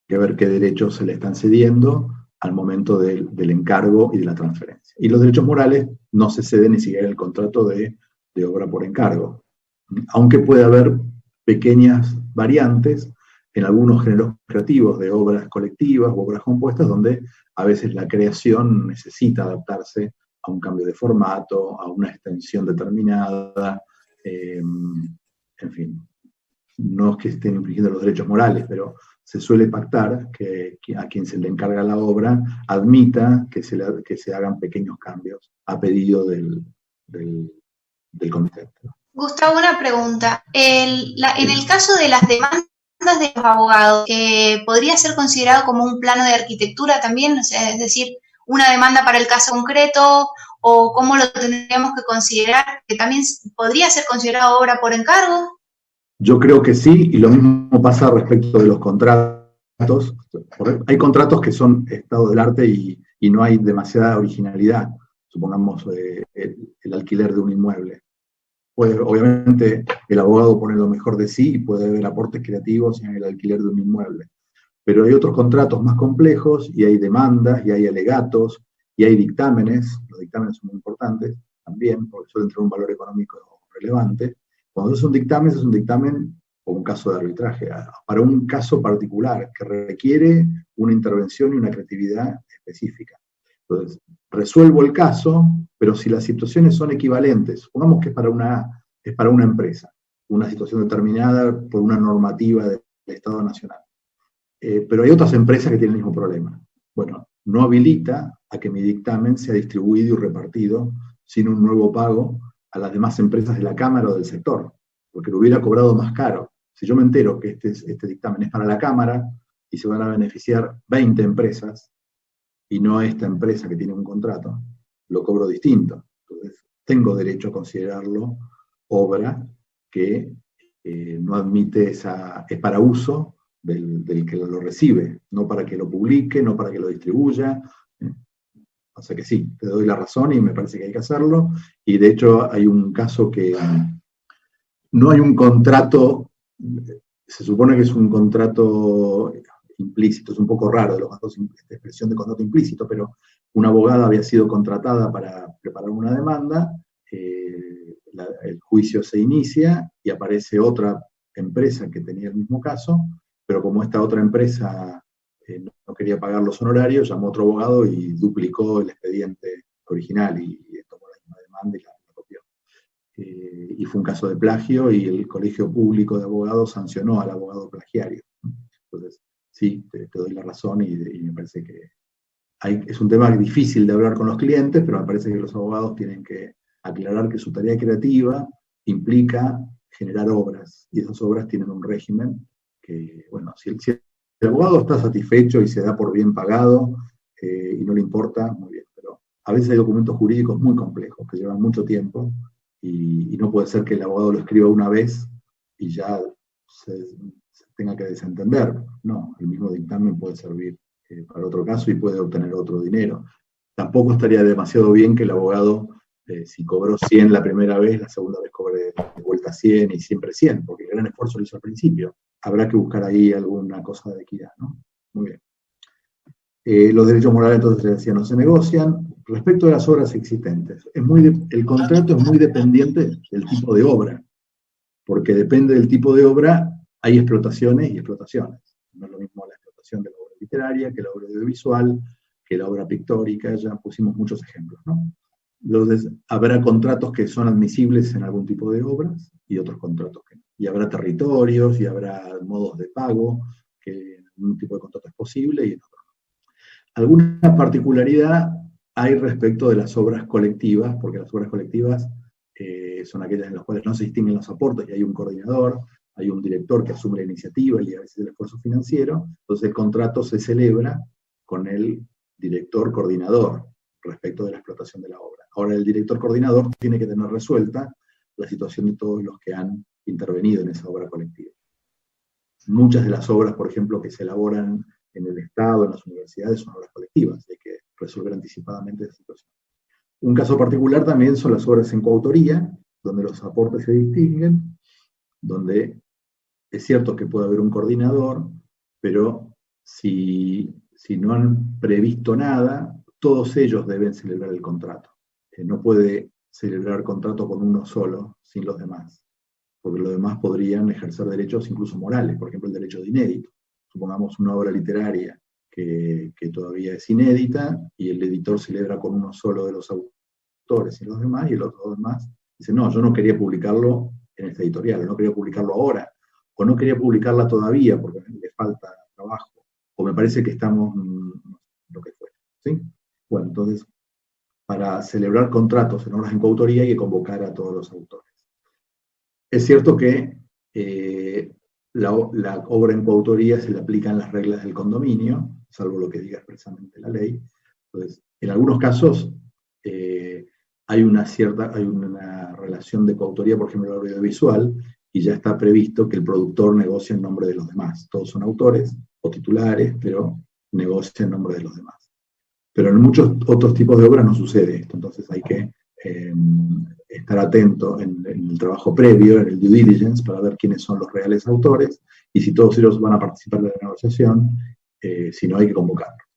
que ver qué derechos se le están cediendo al momento del encargo y de la transferencia. Y los derechos morales no se ceden ni siquiera en el contrato de obra por encargo, aunque puede haber pequeñas variantes en algunos géneros creativos de obras colectivas u obras compuestas, donde a veces la creación necesita adaptarse a un cambio de formato, a una extensión determinada, en fin, no es que estén infringiendo los derechos morales, pero se suele pactar que a quien se le encarga la obra admita que se hagan pequeños cambios a pedido del comitente. Gustavo, una pregunta. En el caso de las demandas de los abogados, ¿podría ser considerado como un plano de arquitectura también? O sea, es decir, una demanda para el caso concreto, o cómo lo tendríamos que considerar, que también podría ser considerado obra por encargo. Yo creo que sí, y lo mismo pasa respecto de los contratos. Hay contratos que son estado del arte y no hay demasiada originalidad. Supongamos el alquiler de un inmueble. Obviamente el abogado pone lo mejor de sí y puede haber aportes creativos en el alquiler de un inmueble. Pero hay otros contratos más complejos y hay demandas y hay alegatos y hay dictámenes. Los dictámenes son muy importantes también porque suelen tener un valor económico relevante. Cuando es un dictamen o un caso de arbitraje, para un caso particular que requiere una intervención y una creatividad específica. Entonces, resuelvo el caso, pero si las situaciones son equivalentes, supongamos que es para una empresa, una situación determinada por una normativa del Estado Nacional. Pero hay otras empresas que tienen el mismo problema. Bueno, no habilita a que mi dictamen sea distribuido y repartido sin un nuevo pago a las demás empresas de la Cámara o del sector, porque lo hubiera cobrado más caro. Si yo me entero que este dictamen es para la Cámara y se van a beneficiar 20 empresas y no esta empresa que tiene un contrato, lo cobro distinto. Entonces, tengo derecho a considerarlo obra que no admite es para uso del que lo recibe, no para que lo publique, no para que lo distribuya. O sea que sí, te doy la razón y me parece que hay que hacerlo. Y de hecho hay un caso que no hay un contrato, se supone que es un contrato implícito, es un poco raro esta expresión de contrato implícito, pero una abogada había sido contratada para preparar una demanda, el juicio se inicia y aparece otra empresa que tenía el mismo caso, pero como esta otra empresa no quería pagar los honorarios, llamó a otro abogado y duplicó el expediente original y tomó la misma demanda y la copió. Y fue un caso de plagio y el Colegio Público de Abogados sancionó al abogado plagiario. Entonces, sí, te doy la razón y me parece que es un tema difícil de hablar con los clientes, pero me parece que los abogados tienen que aclarar que su tarea creativa implica generar obras, y esas obras tienen un régimen que, bueno, si el abogado está satisfecho y se da por bien pagado y no le importa, muy bien, pero a veces hay documentos jurídicos muy complejos que llevan mucho tiempo y no puede ser que el abogado lo escriba una vez y ya se tenga que desentender. No, el mismo dictamen puede servir para otro caso y puede obtener otro dinero. Tampoco estaría demasiado bien que el abogado si cobró 100 la primera vez, la segunda vez cobre de vuelta 100 y siempre 100, porque el gran esfuerzo lo hizo al principio. Habrá que buscar ahí alguna cosa de equidad, ¿no? Muy bien. Los derechos morales, entonces, les decía, no se negocian. Respecto a las obras existentes, el contrato es muy dependiente del tipo de obra, porque depende del tipo de obra, hay explotaciones y explotaciones. No es lo mismo la explotación de la obra literaria que la obra audiovisual, que la obra pictórica, ya pusimos muchos ejemplos, ¿no? Entonces, habrá contratos que son admisibles en algún tipo de obras y otros contratos que no. Y habrá territorios y habrá modos de pago, que en un tipo de contrato es posible y en otros no. Alguna particularidad hay respecto de las obras colectivas, porque las obras colectivas son aquellas en las cuales no se distinguen los aportes y hay un coordinador, hay un director que asume la iniciativa y a veces el esfuerzo financiero, entonces el contrato se celebra con el director coordinador respecto de la explotación de la obra. Ahora el director coordinador tiene que tener resuelta la situación de todos los que han intervenido en esa obra colectiva. Muchas de las obras, por ejemplo, que se elaboran en el Estado, en las universidades, son obras colectivas, hay que resolver anticipadamente esa situación. Un caso particular también son las obras en coautoría, donde los aportes se distinguen, donde es cierto que puede haber un coordinador, pero si no han previsto nada, todos ellos deben celebrar el contrato. No puede celebrar contrato con uno solo, sin los demás, porque los demás podrían ejercer derechos incluso morales, por ejemplo el derecho de inédito. Supongamos una obra literaria que todavía es inédita, y el editor celebra con uno solo de los autores y los demás, y el otro demás dice, no, yo no quería publicarlo en esta editorial, o no quería publicarlo ahora, o no quería publicarla todavía porque le falta trabajo, o me parece que estamos, lo que fuera, ¿sí? Bueno, entonces, para celebrar contratos en obras en coautoría hay que convocar a todos los autores. Es cierto que la obra en coautoría se le aplican las reglas del condominio, salvo lo que diga expresamente la ley. Entonces, en algunos casos hay una relación de coautoría, por ejemplo, en el audiovisual, y ya está previsto que el productor negocie en nombre de los demás. Todos son autores o titulares, pero negocia en nombre de los demás. Pero en muchos otros tipos de obras no sucede esto, entonces hay que estar atento en el trabajo previo, en el due diligence, para ver quiénes son los reales autores, y si todos ellos van a participar de la negociación, si no hay que convocarlos.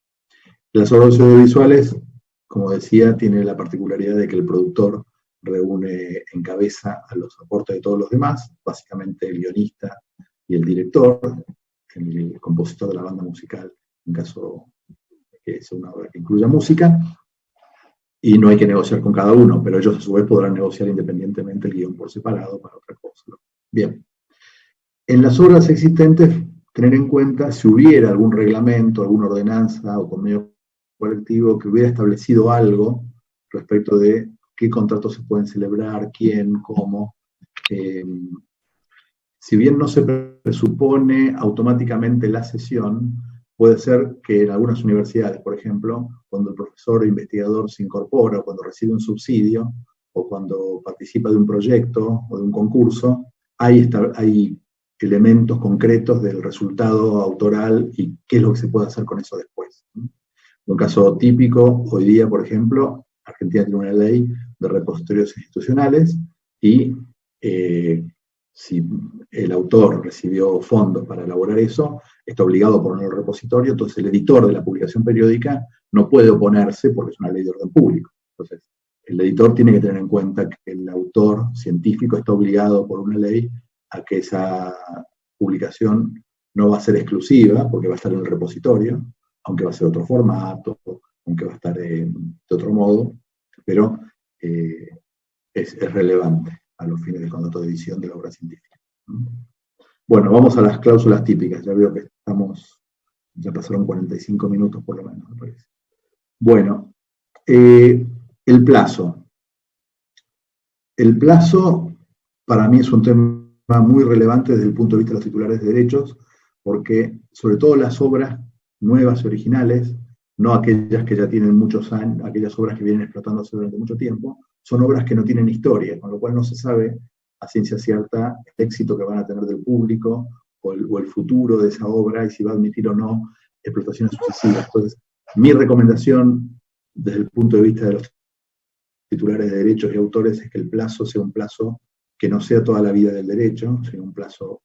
Las obras audiovisuales, como decía, tiene la particularidad de que el productor reúne en cabeza a los aportes de todos los demás, básicamente el guionista y el director, el compositor de la banda musical, en caso de que sea una obra que incluya música, y no hay que negociar con cada uno, pero ellos a su vez podrán negociar independientemente el guión por separado para otra cosa. Bien. En las obras existentes, tener en cuenta si hubiera algún reglamento, alguna ordenanza o convenio colectivo que hubiera establecido algo respecto de qué contratos se pueden celebrar, quién, cómo. Si bien no se presupone automáticamente la cesión, puede ser que en algunas universidades, por ejemplo, cuando el profesor o investigador se incorpora, o cuando recibe un subsidio, o cuando participa de un proyecto o de un concurso, hay elementos concretos del resultado autoral y qué es lo que se puede hacer con eso después. Un caso típico, hoy día, por ejemplo, Argentina tiene una ley de repositorios institucionales y si el autor recibió fondos para elaborar eso, está obligado a ponerlo en el repositorio, entonces el editor de la publicación periódica no puede oponerse porque es una ley de orden público. Entonces, el editor tiene que tener en cuenta que el autor científico está obligado por una ley a que esa publicación no va a ser exclusiva, porque va a estar en el repositorio, aunque va a ser otro formato, aunque va a estar de otro modo, pero es relevante a los fines del contrato de edición de la obra científica. Bueno, vamos a las cláusulas típicas. Ya veo que ya pasaron 45 minutos por lo menos, me parece. Bueno, el plazo. El plazo para mí es un tema muy relevante desde el punto de vista de los titulares de derechos, porque sobre todo las obras nuevas y originales, no aquellas que ya tienen muchos años, aquellas obras que vienen explotándose durante mucho tiempo, son obras que no tienen historia, con lo cual no se sabe a ciencia cierta el éxito que van a tener del público o el futuro de esa obra y si va a admitir o no explotaciones sucesivas. Entonces, mi recomendación desde el punto de vista de los titulares de derechos y autores es que el plazo sea un plazo que no sea toda la vida del derecho, sino un plazo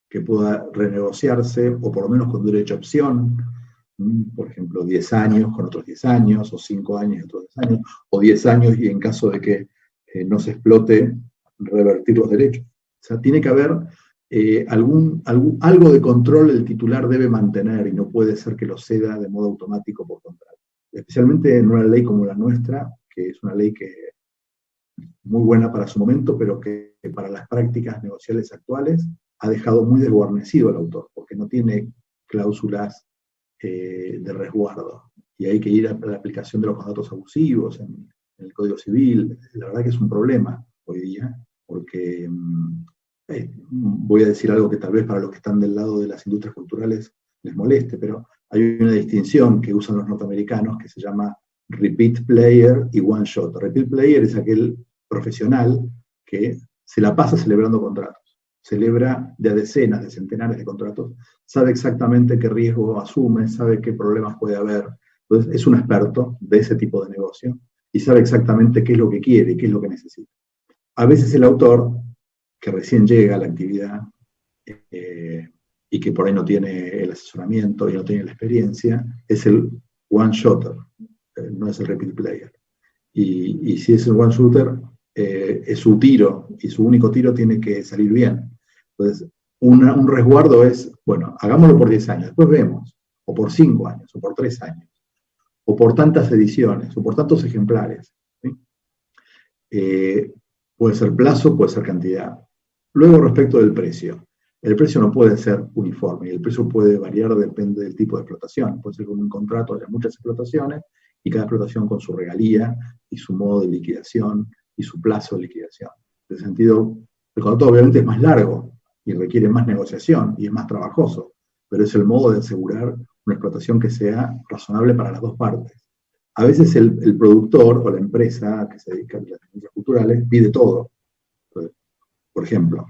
que pueda renegociarse, o por lo menos con derecho a opción, por ejemplo, 10 años con otros 10 años, o 5 años y otros 10 años, o 10 años y en caso de que no se explote, revertir los derechos. O sea, tiene que haber algo de control el titular debe mantener y no puede ser que lo ceda de modo automático por contrato. Especialmente en una ley como la nuestra, que es una ley que es muy buena para su momento, pero que para las prácticas negociales actuales ha dejado muy desguarnecido al autor, porque no tiene cláusulas de resguardo. Y hay que ir a la aplicación de los contratos abusivos en el Código Civil. La verdad que es un problema hoy día, porque voy a decir algo que tal vez para los que están del lado de las industrias culturales les moleste, pero hay una distinción que usan los norteamericanos que se llama repeat player y one shot. Repeat player es aquel profesional que se la pasa celebrando contratos, celebra de a decenas, de centenares de contratos, sabe exactamente qué riesgo asume, sabe qué problemas puede haber. Entonces es un experto de ese tipo de negocio y sabe exactamente qué es lo que quiere y qué es lo que necesita. A veces el autor, que recién llega a la actividad y que por ahí no tiene el asesoramiento y no tiene la experiencia, es el one-shotter, no es el repeat player. Y si es el one-shooter, es su tiro, y su único tiro tiene que salir bien. Entonces, un resguardo es, bueno, hagámoslo por 10 años, después vemos, o por 5 años, o por 3 años, o por tantas ediciones, o por tantos ejemplares. ¿Sí? Puede ser plazo, puede ser cantidad. Luego, respecto del precio. El precio no puede ser uniforme, y el precio puede variar, depende del tipo de explotación. Puede ser con un contrato, haya muchas explotaciones, y cada explotación con su regalía, y su modo de liquidación, y su plazo de liquidación. En ese sentido, el contrato obviamente es más largo, y requiere más negociación, y es más trabajoso, pero es el modo de asegurar una explotación que sea razonable para las dos partes. A veces el productor o la empresa que se dedica a las industrias culturales pide todo. Entonces, por ejemplo,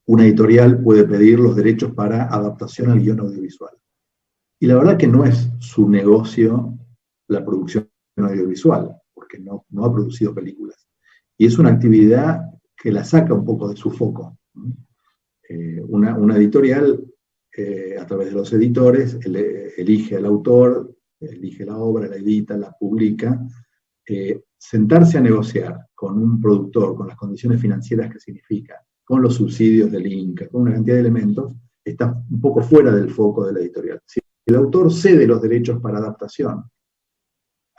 una editorial puede pedir los derechos para adaptación al guión audiovisual. Y la verdad que no es su negocio la producción audiovisual, porque no ha producido películas. Y es una actividad que la saca un poco de su foco. Una editorial, a través de los editores, elige al autor, elige la obra, la edita, la publica. Sentarse a negociar con un productor, con las condiciones financieras que significa, con los subsidios del Inca, con una cantidad de elementos, está un poco fuera del foco de la editorial. Si el autor cede los derechos para adaptación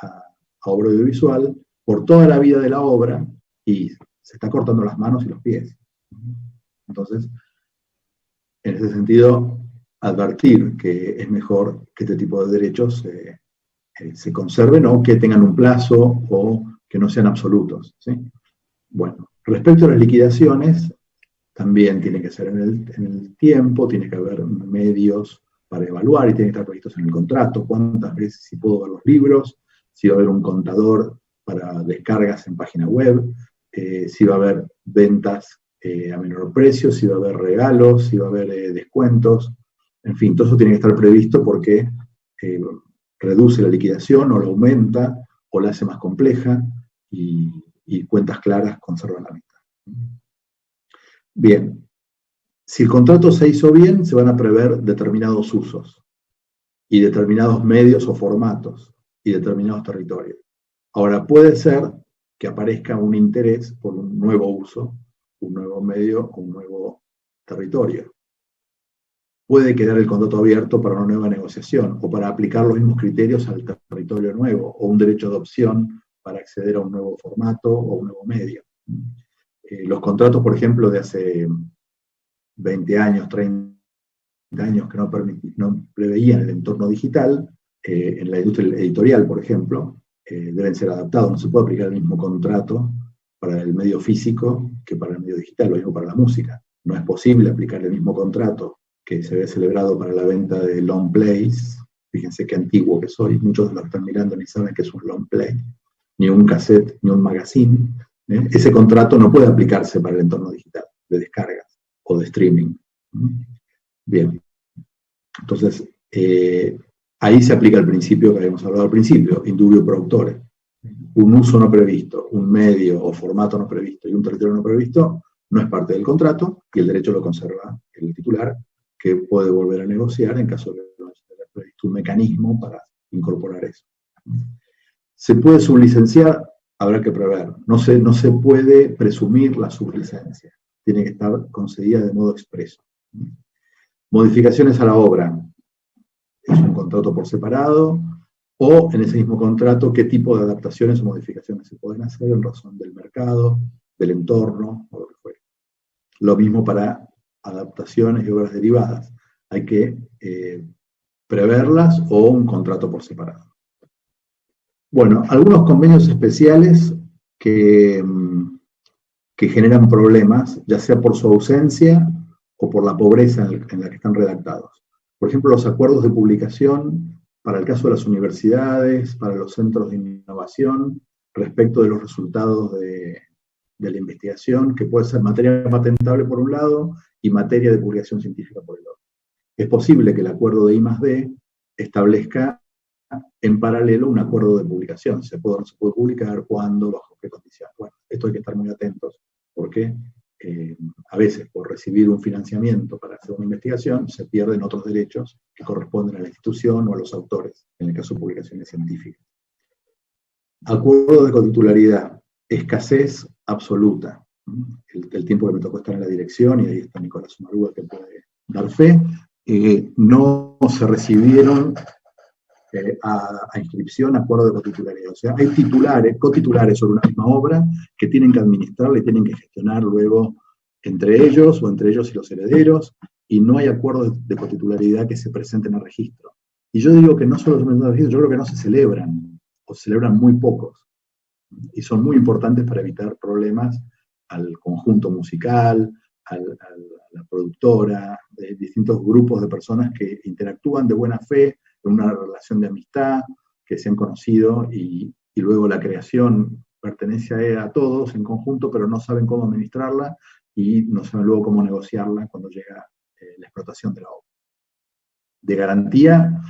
a obra audiovisual por toda la vida de la obra, y se está cortando las manos y los pies. Entonces, en ese sentido, advertir que es mejor que este tipo de derechos se conserven o que tengan un plazo o que no sean absolutos. ¿Sí? Bueno, respecto a las liquidaciones, también tiene que ser en el tiempo, tiene que haber medios para evaluar y tiene que estar previstos en el contrato, cuántas veces si puedo ver los libros, si va a haber un contador para descargas en página web, si va a haber ventas a menor precio, si va a haber regalos, si va a haber descuentos, en fin, todo eso tiene que estar previsto porque reduce la liquidación o la aumenta o la hace más compleja y cuentas claras conservan la mitad. Bien, si el contrato se hizo bien, se van a prever determinados usos y determinados medios o formatos y determinados territorios. Ahora, puede ser que aparezca un interés por un nuevo uso, un nuevo medio o un nuevo territorio. Puede quedar el contrato abierto para una nueva negociación o para aplicar los mismos criterios al territorio nuevo o un derecho de opción para acceder a un nuevo formato o un nuevo medio. Los contratos, por ejemplo, de hace 20 años, 30 años que no preveían el entorno digital, en la industria editorial, por ejemplo, deben ser adaptados. No se puede aplicar el mismo contrato para el medio físico que para el medio digital, lo mismo para la música. No es posible aplicar el mismo contrato que se había celebrado para la venta de long plays. Fíjense qué antiguo que soy, muchos de los que están mirando ni saben qué es un long play, ni un cassette, ni un magazine. Ese contrato no puede aplicarse para el entorno digital, de descargas o de streaming. Bien, entonces, ahí se aplica el principio que habíamos hablado al principio, in dubio pro auctore. un uso no previsto, un medio o formato no previsto y un territorio no previsto, no es parte del contrato y el derecho lo conserva el titular, que puede volver a negociar en caso de que no haya previsto un mecanismo para incorporar eso. ¿Se puede sublicenciar? Habrá que prever. No se puede presumir la sublicencia. Tiene que estar concedida de modo expreso. Modificaciones a la obra. Es un contrato por separado, o en ese mismo contrato, qué tipo de adaptaciones o modificaciones se pueden hacer en razón del mercado, del entorno, o lo que fuera. Lo mismo para adaptaciones y obras derivadas. Hay que preverlas o un contrato por separado. Bueno, algunos convenios especiales que generan problemas, ya sea por su ausencia o por la pobreza en la que están redactados. Por ejemplo, los acuerdos de publicación para el caso de las universidades, para los centros de innovación, respecto de los resultados de la investigación, que puede ser materia patentable por un lado y materia de publicación científica por el otro. Es posible que el acuerdo de I+D establezca en paralelo un acuerdo de publicación. ¿Se puede o no se puede publicar? ¿Cuándo? ¿Bajo qué condiciones? Bueno, esto hay que estar muy atentos, porque a veces por recibir un financiamiento para hacer una investigación se pierden otros derechos que corresponden a la institución o a los autores, en el caso de publicaciones científicas. Acuerdo de cotitularidad, escasez absoluta. El tiempo que me tocó estar en la dirección, y ahí está Nicolás Maruga que puede dar fe, no se recibieron a inscripción acuerdo de cotitularidad. O sea, hay cotitulares sobre una misma obra que tienen que administrarla y tienen que gestionar luego entre ellos o entre ellos y los herederos, y no hay acuerdos de cotitularidad que se presenten a registro. Y yo digo que no solo se presentan a registro, yo creo que no se celebran, o se celebran muy pocos, y son muy importantes para evitar problemas al conjunto musical, a la productora, de distintos grupos de personas que interactúan de buena fe, en una relación de amistad, que se han conocido, y luego la creación pertenece a todos en conjunto, pero no saben cómo administrarla, y no saben luego cómo negociarla cuando llega la explotación de la obra. De garantía,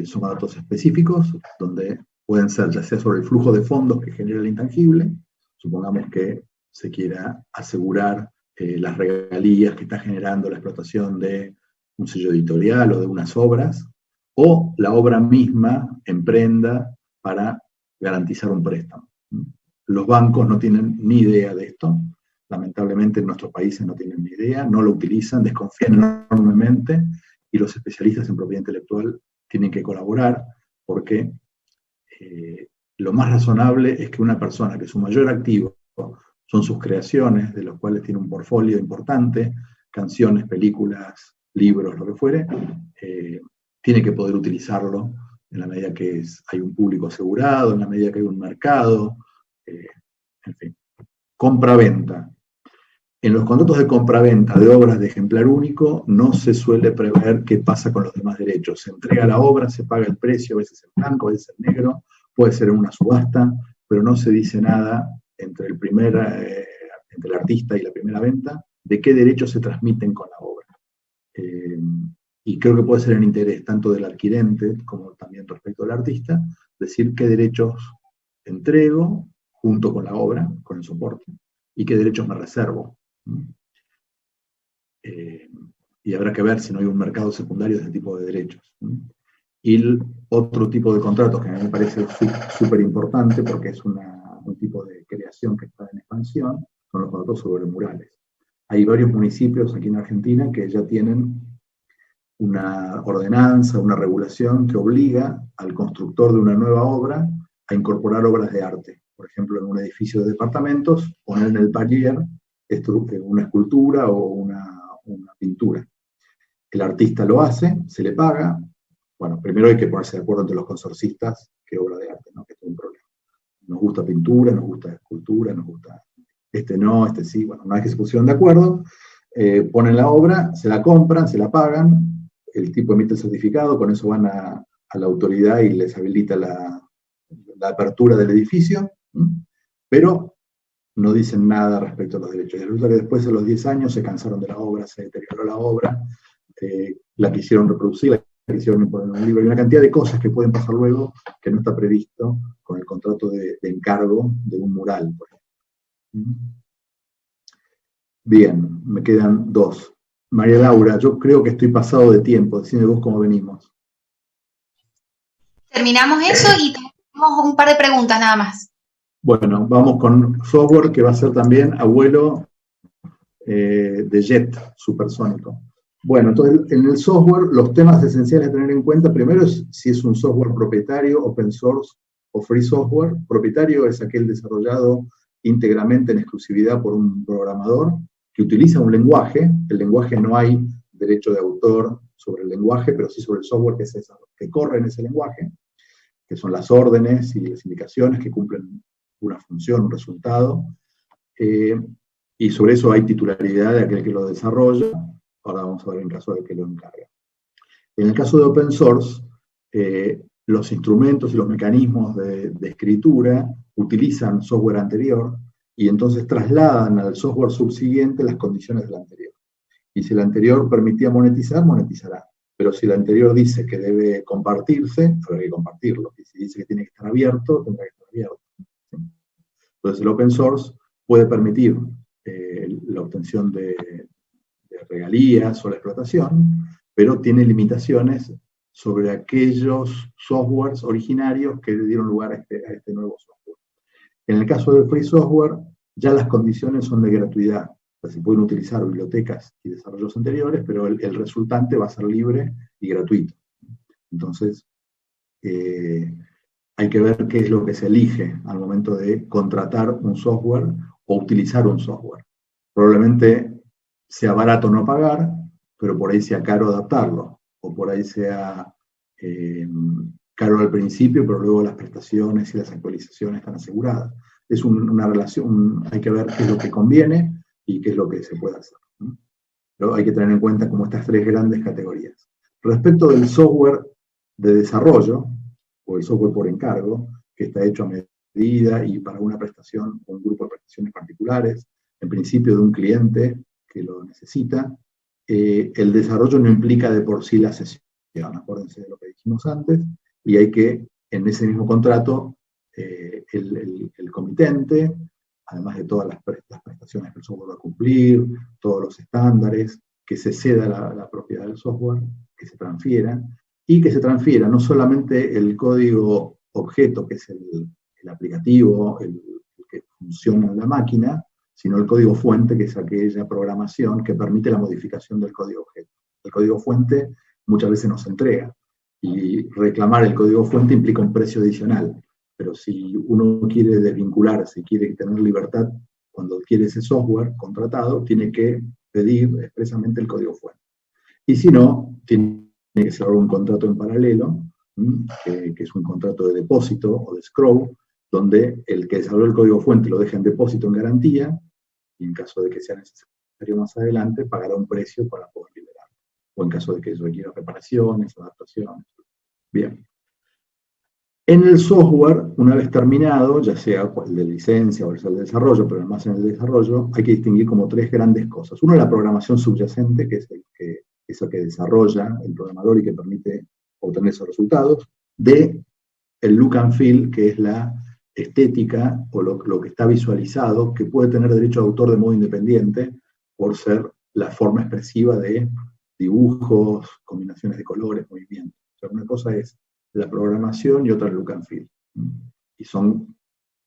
son datos específicos, donde pueden ser ya sea sobre el flujo de fondos que genera el intangible, supongamos que se quiera asegurar las regalías que está generando la explotación de un sello editorial o de unas obras, o la obra misma en prenda para garantizar un préstamo. Los bancos no tienen ni idea de esto, lamentablemente en nuestros países no tienen ni idea, no lo utilizan, desconfían enormemente, y los especialistas en propiedad intelectual tienen que colaborar, porque lo más razonable es que una persona que su mayor activo son sus creaciones, de los cuales tiene un portfolio importante, canciones, películas, libros, lo que fuere, tiene que poder utilizarlo en la medida que hay un público asegurado, en la medida que hay un mercado, en fin. Compra-venta. En los contratos de compra-venta de obras de ejemplar único no se suele prever qué pasa con los demás derechos. Se entrega la obra, se paga el precio, a veces en blanco, a veces en negro, puede ser en una subasta, pero no se dice nada entre el artista y la primera venta de qué derechos se transmiten con la obra. Y creo que puede ser en interés tanto del adquirente como también respecto del artista, decir qué derechos entrego junto con la obra, con el soporte, y qué derechos me reservo. Y habrá que ver si no hay un mercado secundario de ese tipo de derechos. Y el otro tipo de contratos que a mí me parece súper importante, porque es un tipo de creación que está en expansión, son los contratos sobre murales. Hay varios municipios aquí en Argentina que ya tienen una ordenanza, una regulación que obliga al constructor de una nueva obra a incorporar obras de arte. Por ejemplo, en un edificio de departamentos, poner en el palier una escultura o una pintura. El artista lo hace, se le paga. Bueno, primero hay que ponerse de acuerdo entre los consorcistas qué obra de arte, ¿no? Que es un problema. Nos gusta pintura, nos gusta escultura, nos gusta este no, este sí. Bueno, una vez que se pusieron de acuerdo, ponen la obra, se la compran, se la pagan, el tipo emite el certificado, con eso van a la autoridad y les habilita la apertura del edificio, pero no dicen nada respecto a los derechos. Y resulta que después de los 10 años se cansaron de la obra, se deterioró la obra, la quisieron reproducir, la quisieron imponer en un libro, y una cantidad de cosas que pueden pasar luego que no está previsto con el contrato de encargo de un mural, por ejemplo. Bien, me quedan 2. María Laura, yo creo que estoy pasado de tiempo, decime vos cómo venimos. Terminamos eso y tenemos un par de preguntas nada más. Bueno, vamos con software que va a ser también abuelo de jet supersónico. Bueno, entonces en el software los temas esenciales a tener en cuenta, primero es si es un software propietario, open source o free software. Propietario es aquel desarrollado íntegramente en exclusividad por un programador que utiliza un lenguaje. El lenguaje no hay derecho de autor sobre el lenguaje, pero sí sobre el software que corre en ese lenguaje, que son las órdenes y las indicaciones que cumplen una función, un resultado. Y sobre eso hay titularidad de aquel que lo desarrolla. Ahora vamos a ver en caso de que lo encarga. En el caso de open source, los instrumentos y los mecanismos de escritura utilizan software anterior y entonces trasladan al software subsiguiente las condiciones del anterior. Y si el anterior permitía monetizar, monetizará. Pero si el anterior dice que debe compartirse, habrá que compartirlo. Y si dice que tiene que estar abierto, tendrá que estar abierto. ¿Sí? Entonces el open source puede permitir la obtención de regalías o la explotación, pero tiene limitaciones sobre aquellos softwares originarios que le dieron lugar a este nuevo software. En el caso del free software, ya las condiciones son de gratuidad. O sea, se pueden utilizar bibliotecas y desarrollos anteriores, pero el resultante va a ser libre y gratuito. Entonces, hay que ver qué es lo que se elige al momento de contratar un software o utilizar un software. Probablemente sea barato no pagar, pero por ahí sea caro adaptarlo, o por ahí sea caro al principio, pero luego las prestaciones y las actualizaciones están aseguradas. Es una relación, hay que ver qué es lo que conviene y qué es lo que se puede hacer, ¿no? Pero hay que tener en cuenta como estas 3 grandes categorías. Respecto del software de desarrollo, o el software por encargo, que está hecho a medida y para una prestación o un grupo de prestaciones particulares, en principio de un cliente que lo necesita, el desarrollo no implica de por sí la cesión, acuérdense de lo que dijimos antes, y hay que, en ese mismo contrato, el comitente, además de todas las prestaciones que el software va a cumplir, todos los estándares, que se ceda la propiedad del software, que se transfiera, y que se transfiera no solamente el código objeto, que es el aplicativo, el que funciona en la máquina, sino el código fuente, que es aquella programación que permite la modificación del código objeto. El código fuente muchas veces no se entrega, y reclamar el código fuente implica un precio adicional. Pero si uno quiere desvincularse, quiere tener libertad cuando adquiere ese software contratado, tiene que pedir expresamente el código fuente. Y si no, tiene que ser un contrato en paralelo, que es un contrato de depósito o de escrow, donde el que desarrolló el código fuente lo deja en depósito en garantía, y en caso de que sea necesario más adelante, pagará un precio para poder liberarlo. O en caso de que eso requiera reparaciones, adaptaciones. Bien. En el software, una vez terminado, ya sea el de licencia o el de desarrollo, pero más en el desarrollo, hay que distinguir como 3 grandes cosas. Uno, la programación subyacente, que es el que desarrolla el programador y que permite obtener esos resultados. D, el look and feel, que es la estética o lo que está visualizado, que puede tener derecho de autor de modo independiente por ser la forma expresiva de dibujos, combinaciones de colores, movimientos. O sea, una cosa es la programación y otra el look and feel. Y son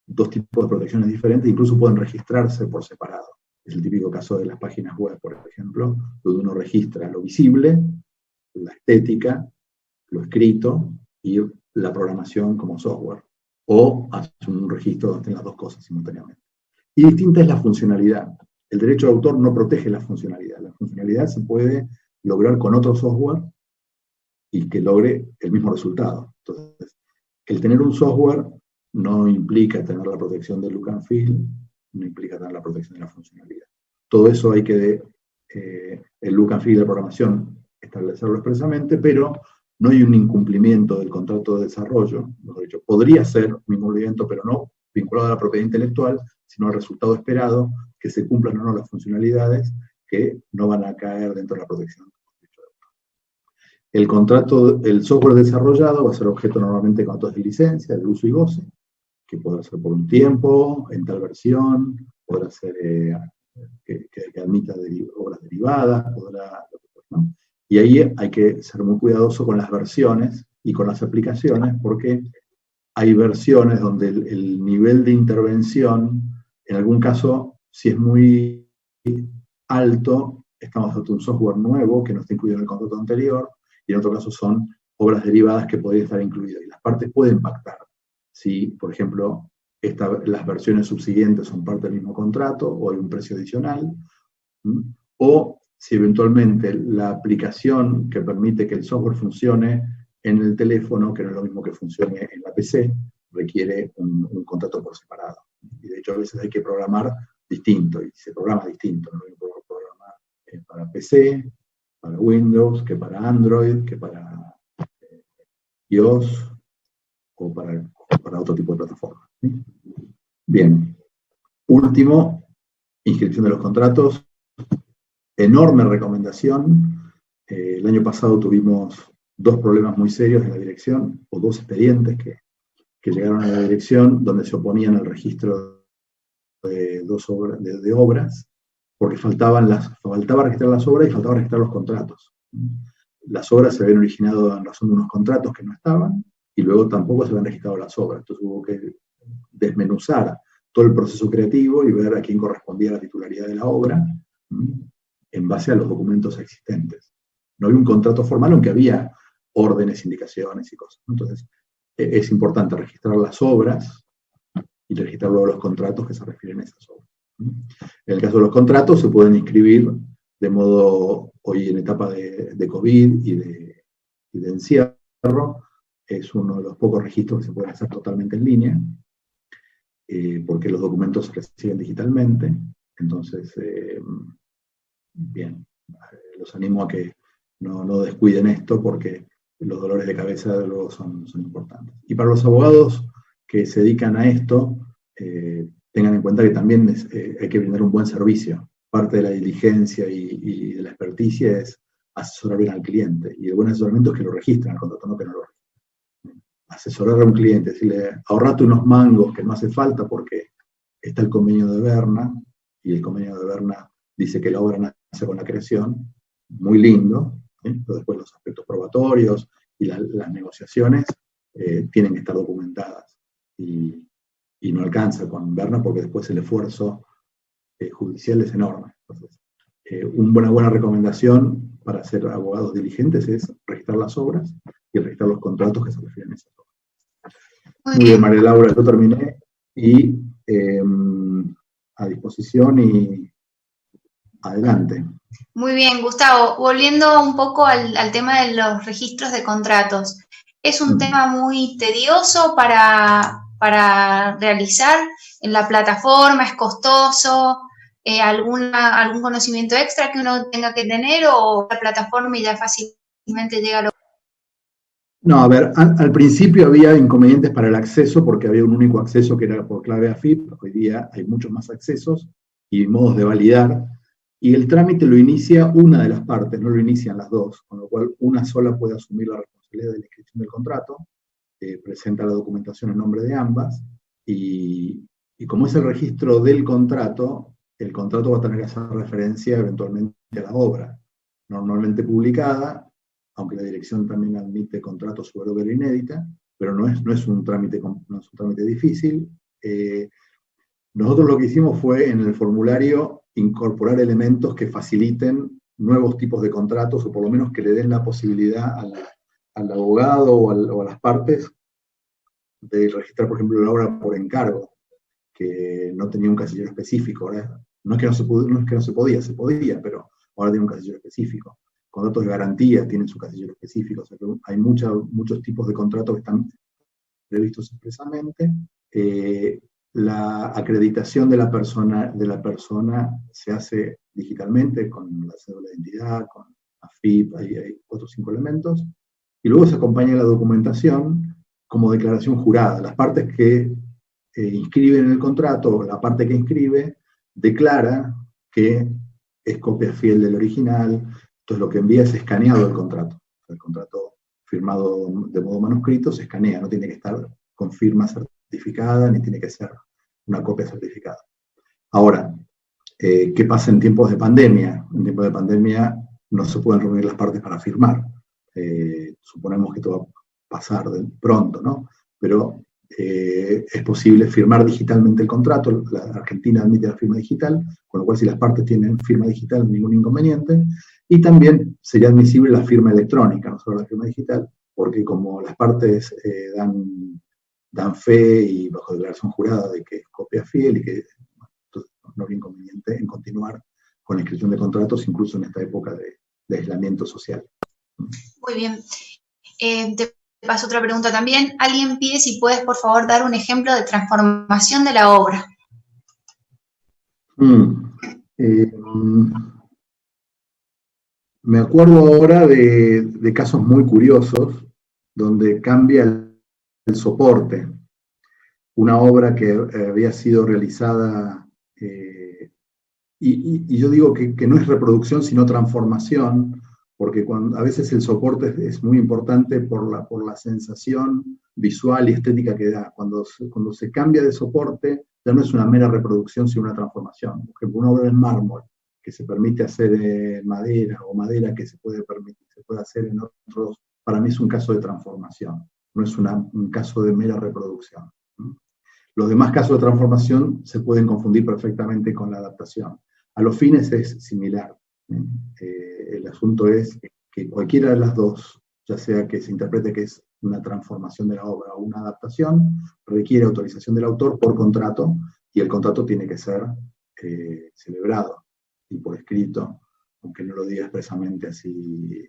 2 tipos de protecciones diferentes, incluso pueden registrarse por separado. Es el típico caso de las páginas web, por ejemplo, donde uno registra lo visible, la estética, lo escrito y la programación como software. O hace un registro donde estén las 2 cosas simultáneamente. Y distinta es la funcionalidad. El derecho de autor no protege la funcionalidad. La funcionalidad se puede lograr con otro software y que logre el mismo resultado. Entonces, el tener un software no implica tener la protección del look and feel, no implica tener la protección de la funcionalidad. Todo eso hay que, el look and feel de programación, establecerlo expresamente, pero no hay un incumplimiento del contrato de desarrollo. De hecho, podría ser un incumplimiento, pero no vinculado a la propiedad intelectual, sino al resultado esperado, que se cumplan o no las funcionalidades que no van a caer dentro de la protección. El contrato, el software desarrollado va a ser objeto normalmente de contratos de licencia, de uso y goce, que podrá ser por un tiempo, en tal versión, podrá ser que admita obras derivadas, ¿no? Y ahí hay que ser muy cuidadoso con las versiones y con las aplicaciones, porque hay versiones donde el nivel de intervención, en algún caso, si es muy alto, estamos ante un software nuevo que no está incluido en el contrato anterior, y en otro caso son obras derivadas que podrían estar incluidas. Y las partes pueden pactar. Si, por ejemplo, las versiones subsiguientes son parte del mismo contrato, o hay un precio adicional, o si eventualmente la aplicación que permite que el software funcione en el teléfono, que no es lo mismo que funcione en la PC, requiere un contrato por separado. Y de hecho a veces hay que programar distinto, y se programa distinto, no hay que programar para PC, para Windows, que para Android, que para iOS, o para otro tipo de plataforma. ¿Sí? Bien. Último, inscripción de los contratos. Enorme recomendación. El año pasado tuvimos 2 problemas muy serios en la dirección, o 2 expedientes que llegaron a la dirección donde se oponían al registro de obras, porque faltaba registrar las obras y faltaba registrar los contratos. Las obras se habían originado en razón de unos contratos que no estaban, y luego tampoco se habían registrado las obras. Entonces hubo que desmenuzar todo el proceso creativo y ver a quién correspondía la titularidad de la obra, en base a los documentos existentes. No había un contrato formal, aunque había órdenes, indicaciones y cosas. Entonces, es importante registrar las obras y registrar luego los contratos que se refieren a esas obras. En el caso de los contratos, se pueden inscribir de modo, hoy en etapa de COVID y de encierro, es uno de los pocos registros que se pueden hacer totalmente en línea, porque los documentos se reciben digitalmente. Entonces, bien, los animo a que no descuiden esto, porque los dolores de cabeza luego son importantes. Y para los abogados que se dedican a esto, tengan en cuenta que también hay que brindar un buen servicio. Parte de la diligencia y de la experticia es asesorar bien al cliente. Y el buen asesoramiento es que lo registren al contrato, no que no lo registren. Asesorar a un cliente, decirle, ahorrate unos mangos que no hace falta porque está el convenio de Berna, y el convenio de Berna dice que la obra nace con la creación, muy lindo, pero después los aspectos probatorios y las negociaciones tienen que estar documentadas. Y no alcanza con Berna porque después el esfuerzo judicial es enorme. Entonces, una buena recomendación para ser abogados diligentes es registrar las obras y registrar los contratos que se refieren a esas obras. Muy bien, María Laura, yo terminé y a disposición y adelante. Muy bien, Gustavo. Volviendo un poco al tema de los registros de contratos. ¿Es un tema muy tedioso para realizar en la plataforma? ¿Es costoso? ¿Algún conocimiento extra que uno tenga que tener, o la plataforma y ya fácilmente llega a lo... No, a ver, al principio había inconvenientes para el acceso, porque había un único acceso que era por clave AFIP. Hoy día hay muchos más accesos y modos de validar, y el trámite lo inicia una de las partes, no lo inician las dos, con lo cual una sola puede asumir la responsabilidad de la inscripción del contrato, presenta la documentación en nombre de ambas, y como es el registro del contrato, el contrato va a tener que hacer referencia eventualmente a la obra, normalmente publicada, aunque la dirección también admite contratos sobre obra inédita, pero no es un trámite difícil. Nosotros lo que hicimos fue, en el formulario, incorporar elementos que faciliten nuevos tipos de contratos, o por lo menos que le den la posibilidad al abogado o a las partes de registrar, por ejemplo, la obra por encargo, que no tenía un casillero específico. Ahora, no es que no se podía, pero ahora tiene un casillero específico. Contratos de garantía tienen su casillero específico. O sea que hay muchos tipos de contratos que están previstos expresamente. La acreditación de la persona se hace digitalmente con la cédula de identidad, con AFIP, hay 4 o 5 elementos, y luego se acompaña la documentación como declaración jurada. Las partes que inscriben el contrato, la parte que inscribe, declara que es copia fiel del original. Entonces lo que envía es escaneado el contrato. El contrato firmado de modo manuscrito se escanea, no tiene que estar con firma certificada. certificada, ni tiene que ser una copia certificada. Ahora, ¿qué pasa en tiempos de pandemia? En tiempos de pandemia no se pueden reunir las partes para firmar. Suponemos que esto va a pasar pronto, ¿no? Pero es posible firmar digitalmente el contrato. La Argentina admite la firma digital, con lo cual si las partes tienen firma digital, no hay ningún inconveniente. Y también sería admisible la firma electrónica, no solo la firma digital, porque como las partes dan fe y bajo declaración jurada de que es copia fiel y que no habría inconveniente en continuar con la inscripción de contratos, incluso en esta época de aislamiento social. Muy bien. Te paso otra pregunta también. Alguien pide si puedes, por favor, dar un ejemplo de transformación de la obra. Me acuerdo ahora de casos muy curiosos donde cambia el soporte. Una obra que había sido realizada, y yo digo que no es reproducción, sino transformación, porque a veces el soporte es muy importante por la sensación visual y estética que da. Cuando se cambia de soporte, ya no es una mera reproducción, sino una transformación. Por ejemplo, una obra en mármol, que se permite hacer en madera, o madera que se puede hacer en otros, para mí es un caso de transformación, no es un caso de mera reproducción. Los demás casos de transformación se pueden confundir perfectamente con la adaptación. A los fines es similar. El asunto es que cualquiera de las dos, ya sea que se interprete que es una transformación de la obra o una adaptación, requiere autorización del autor por contrato, y el contrato tiene que ser celebrado y por escrito, aunque no lo diga expresamente así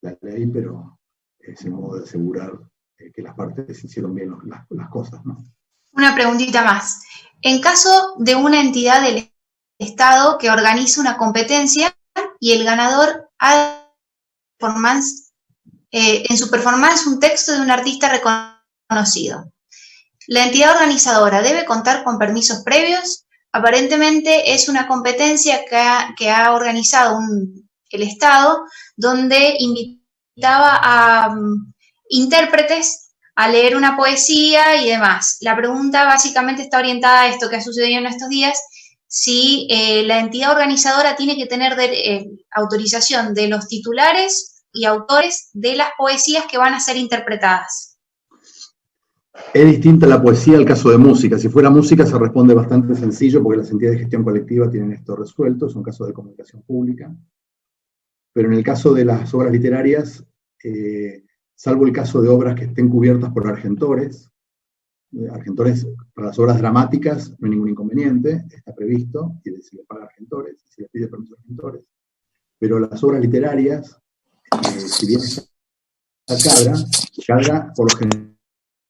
la ley, pero es el modo de asegurar que las partes hicieron bien las cosas, ¿no? Una preguntita más. En caso de una entidad del Estado que organiza una competencia y el ganador ha en su performance un texto de un artista reconocido, ¿la entidad organizadora debe contar con permisos previos? Aparentemente es una competencia que ha organizado el Estado, donde invitaba a intérpretes a leer una poesía y demás. La pregunta básicamente está orientada a esto que ha sucedido en estos días, si la entidad organizadora tiene que tener autorización de los titulares y autores de las poesías que van a ser interpretadas. Es distinta la poesía al caso de música. Si fuera música se responde bastante sencillo porque las entidades de gestión colectiva tienen esto resuelto, son casos de comunicación pública. Pero en el caso de las obras literarias, salvo el caso de obras que estén cubiertas por argentores para las obras dramáticas no hay ningún inconveniente, está previsto, y se le paga a argentores, se le pide permiso a argentores. Pero las obras literarias, si bien está Cadra por lo general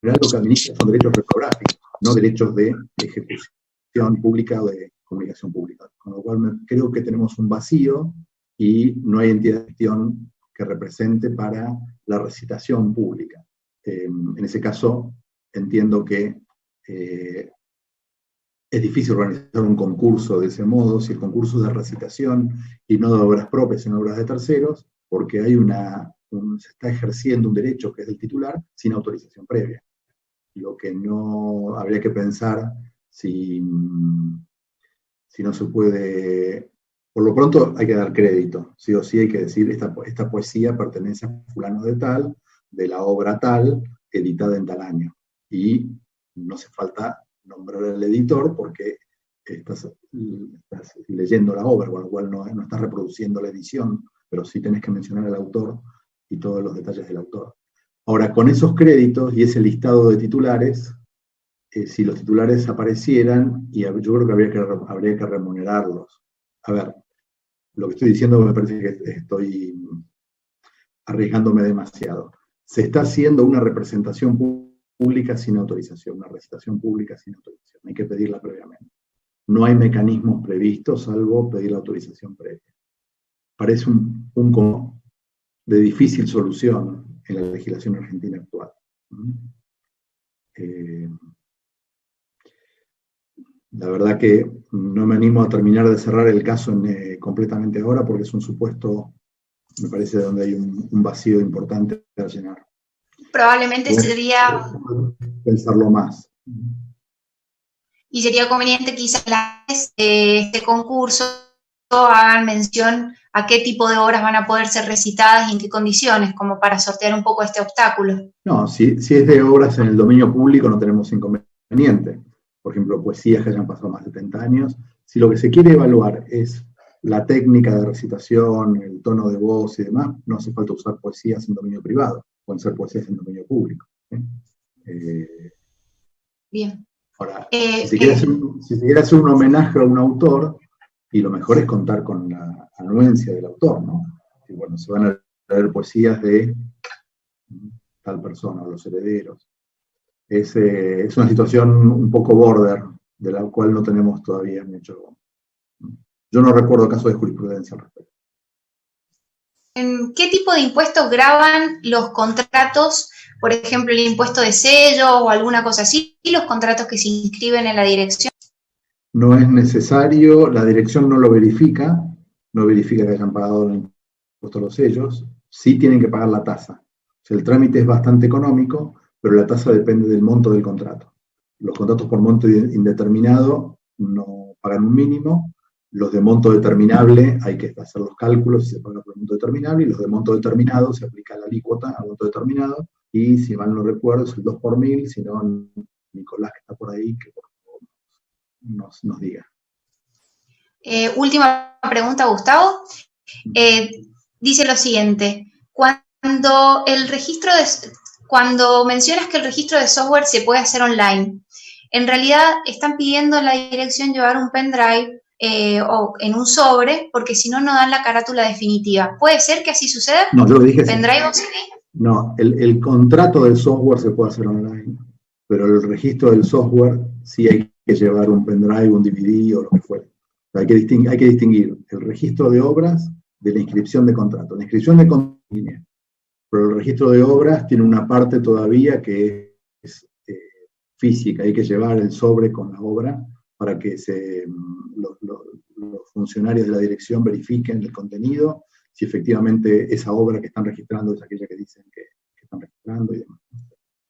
lo que administra son derechos reprográficos, no derechos de ejecución pública o de comunicación pública. Con lo cual creo que tenemos un vacío y no hay entidad de gestión que represente para la recitación pública. En ese caso, entiendo que es difícil organizar un concurso de ese modo, si el concurso es de recitación y no de obras propias, sino obras de terceros, porque hay se está ejerciendo un derecho que es del titular sin autorización previa. Lo que no habría que pensar si no se puede. Por lo pronto hay que dar crédito, sí o sí hay que decir esta poesía pertenece a fulano de tal, de la obra tal, editada en tal año. Y no hace falta nombrar al editor porque estás leyendo la obra, con lo cual no estás reproduciendo la edición, pero sí tenés que mencionar al autor y todos los detalles del autor. Ahora, con esos créditos y ese listado de titulares, si los titulares aparecieran, y yo creo que habría que remunerarlos. A ver, lo que estoy diciendo me parece que estoy arriesgándome demasiado. Se está haciendo una representación pública sin autorización, una recitación pública sin autorización. Hay que pedirla previamente. No hay mecanismos previstos salvo pedir la autorización previa. Parece un como de difícil solución en la legislación argentina actual. La verdad que no me animo a terminar de cerrar el caso completamente ahora porque es un supuesto, me parece, donde hay un vacío importante a llenar. Probablemente sería... pensarlo más. Y sería conveniente quizás este concurso hagan mención a qué tipo de obras van a poder ser recitadas y en qué condiciones, como para sortear un poco este obstáculo. No, si es de obras en el dominio público no tenemos inconveniente. Por ejemplo, poesías que hayan pasado más de 30 años. Si lo que se quiere evaluar es la técnica de recitación, el tono de voz y demás, no hace falta usar poesías en dominio privado, pueden ser poesías en dominio público. Bien. Ahora, si se quiere hacer un homenaje a un autor, y lo mejor es contar con la anuencia del autor, ¿no? Y bueno, se van a leer poesías de tal persona, o los herederos. Es una situación un poco border, de la cual no tenemos todavía mucho. Yo no recuerdo casos de jurisprudencia al respecto. ¿En qué tipo de impuestos graban los contratos? Por ejemplo, el impuesto de sello o alguna cosa así, y los contratos que se inscriben en la dirección. No es necesario, la dirección no lo verifica, no verifica que hayan pagado el impuesto a los sellos, sí tienen que pagar la tasa. O sea, el trámite es bastante económico, pero la tasa depende del monto del contrato. Los contratos por monto indeterminado no pagan un mínimo, los de monto determinable hay que hacer los cálculos y se paga por monto determinable, y los de monto determinado se aplica la alícuota a monto determinado, y si mal no recuerdo es el 2 por 1000, si no Nicolás que está por ahí, que por favor nos diga. Última pregunta, Gustavo. Dice lo siguiente: cuando mencionas que el registro de software se puede hacer online, en realidad están pidiendo a la dirección llevar un pendrive o en un sobre, porque si no, no dan la carátula definitiva. ¿Puede ser que así suceda? No, yo lo dije. ¿Pendrive o CD? No, el contrato del software se puede hacer online, pero el registro del software sí hay que llevar un pendrive, un DVD o lo que fuera. O sea, hay que distinguir el registro de obras de la inscripción de contrato. La inscripción de contrato, pero el registro de obras tiene una parte todavía que es física. Hay que llevar el sobre con la obra para que los funcionarios de la dirección verifiquen el contenido, si efectivamente esa obra que están registrando es aquella que dicen que están registrando y demás.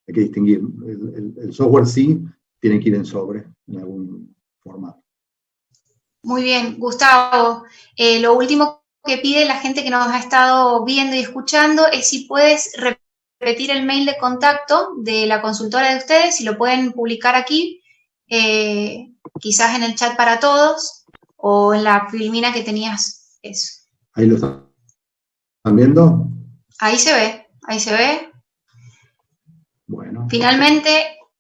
Hay que distinguir. El software sí tiene que ir en sobre, en algún formato. Muy bien, Gustavo. Lo último que pide la gente que nos ha estado viendo y escuchando es si puedes repetir el mail de contacto de la consultora de ustedes, si lo pueden publicar aquí, quizás en el chat para todos, o en la filmina que tenías. Eso. Ahí lo están viendo. Ahí se ve. Bueno. Finalmente,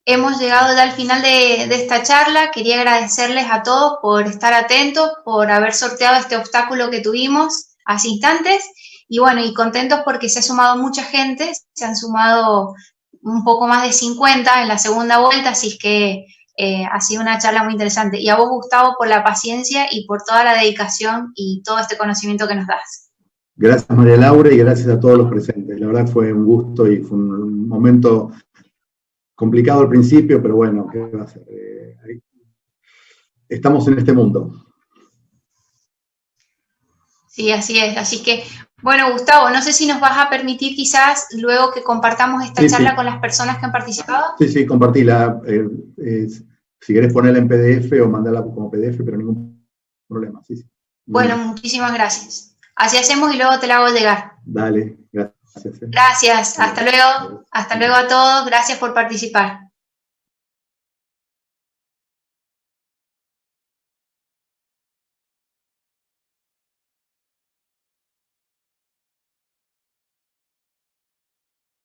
hemos llegado ya al final de esta charla. Quería agradecerles a todos por estar atentos, por haber sorteado este obstáculo que tuvimos hace instantes. Y bueno, y contentos porque se ha sumado mucha gente, se han sumado un poco más de 50 en la segunda vuelta, así es que ha sido una charla muy interesante. Y a vos, Gustavo, por la paciencia y por toda la dedicación y todo este conocimiento que nos das. Gracias, María Laura, y gracias a todos los presentes. La verdad fue un gusto y fue un momento complicado al principio, pero bueno, ¿qué va a ser? Estamos en este mundo. Sí, así es. Así que, bueno, Gustavo, no sé si nos vas a permitir quizás luego que compartamos esta charla con las personas que han participado. Sí, compartila. Si querés ponerla en PDF o mandarla como PDF, pero ningún problema. Sí. Bueno, muchísimas gracias. Así hacemos y luego te la hago llegar. Dale, gracias. Gracias, hasta luego. Hasta luego a todos. Gracias por participar.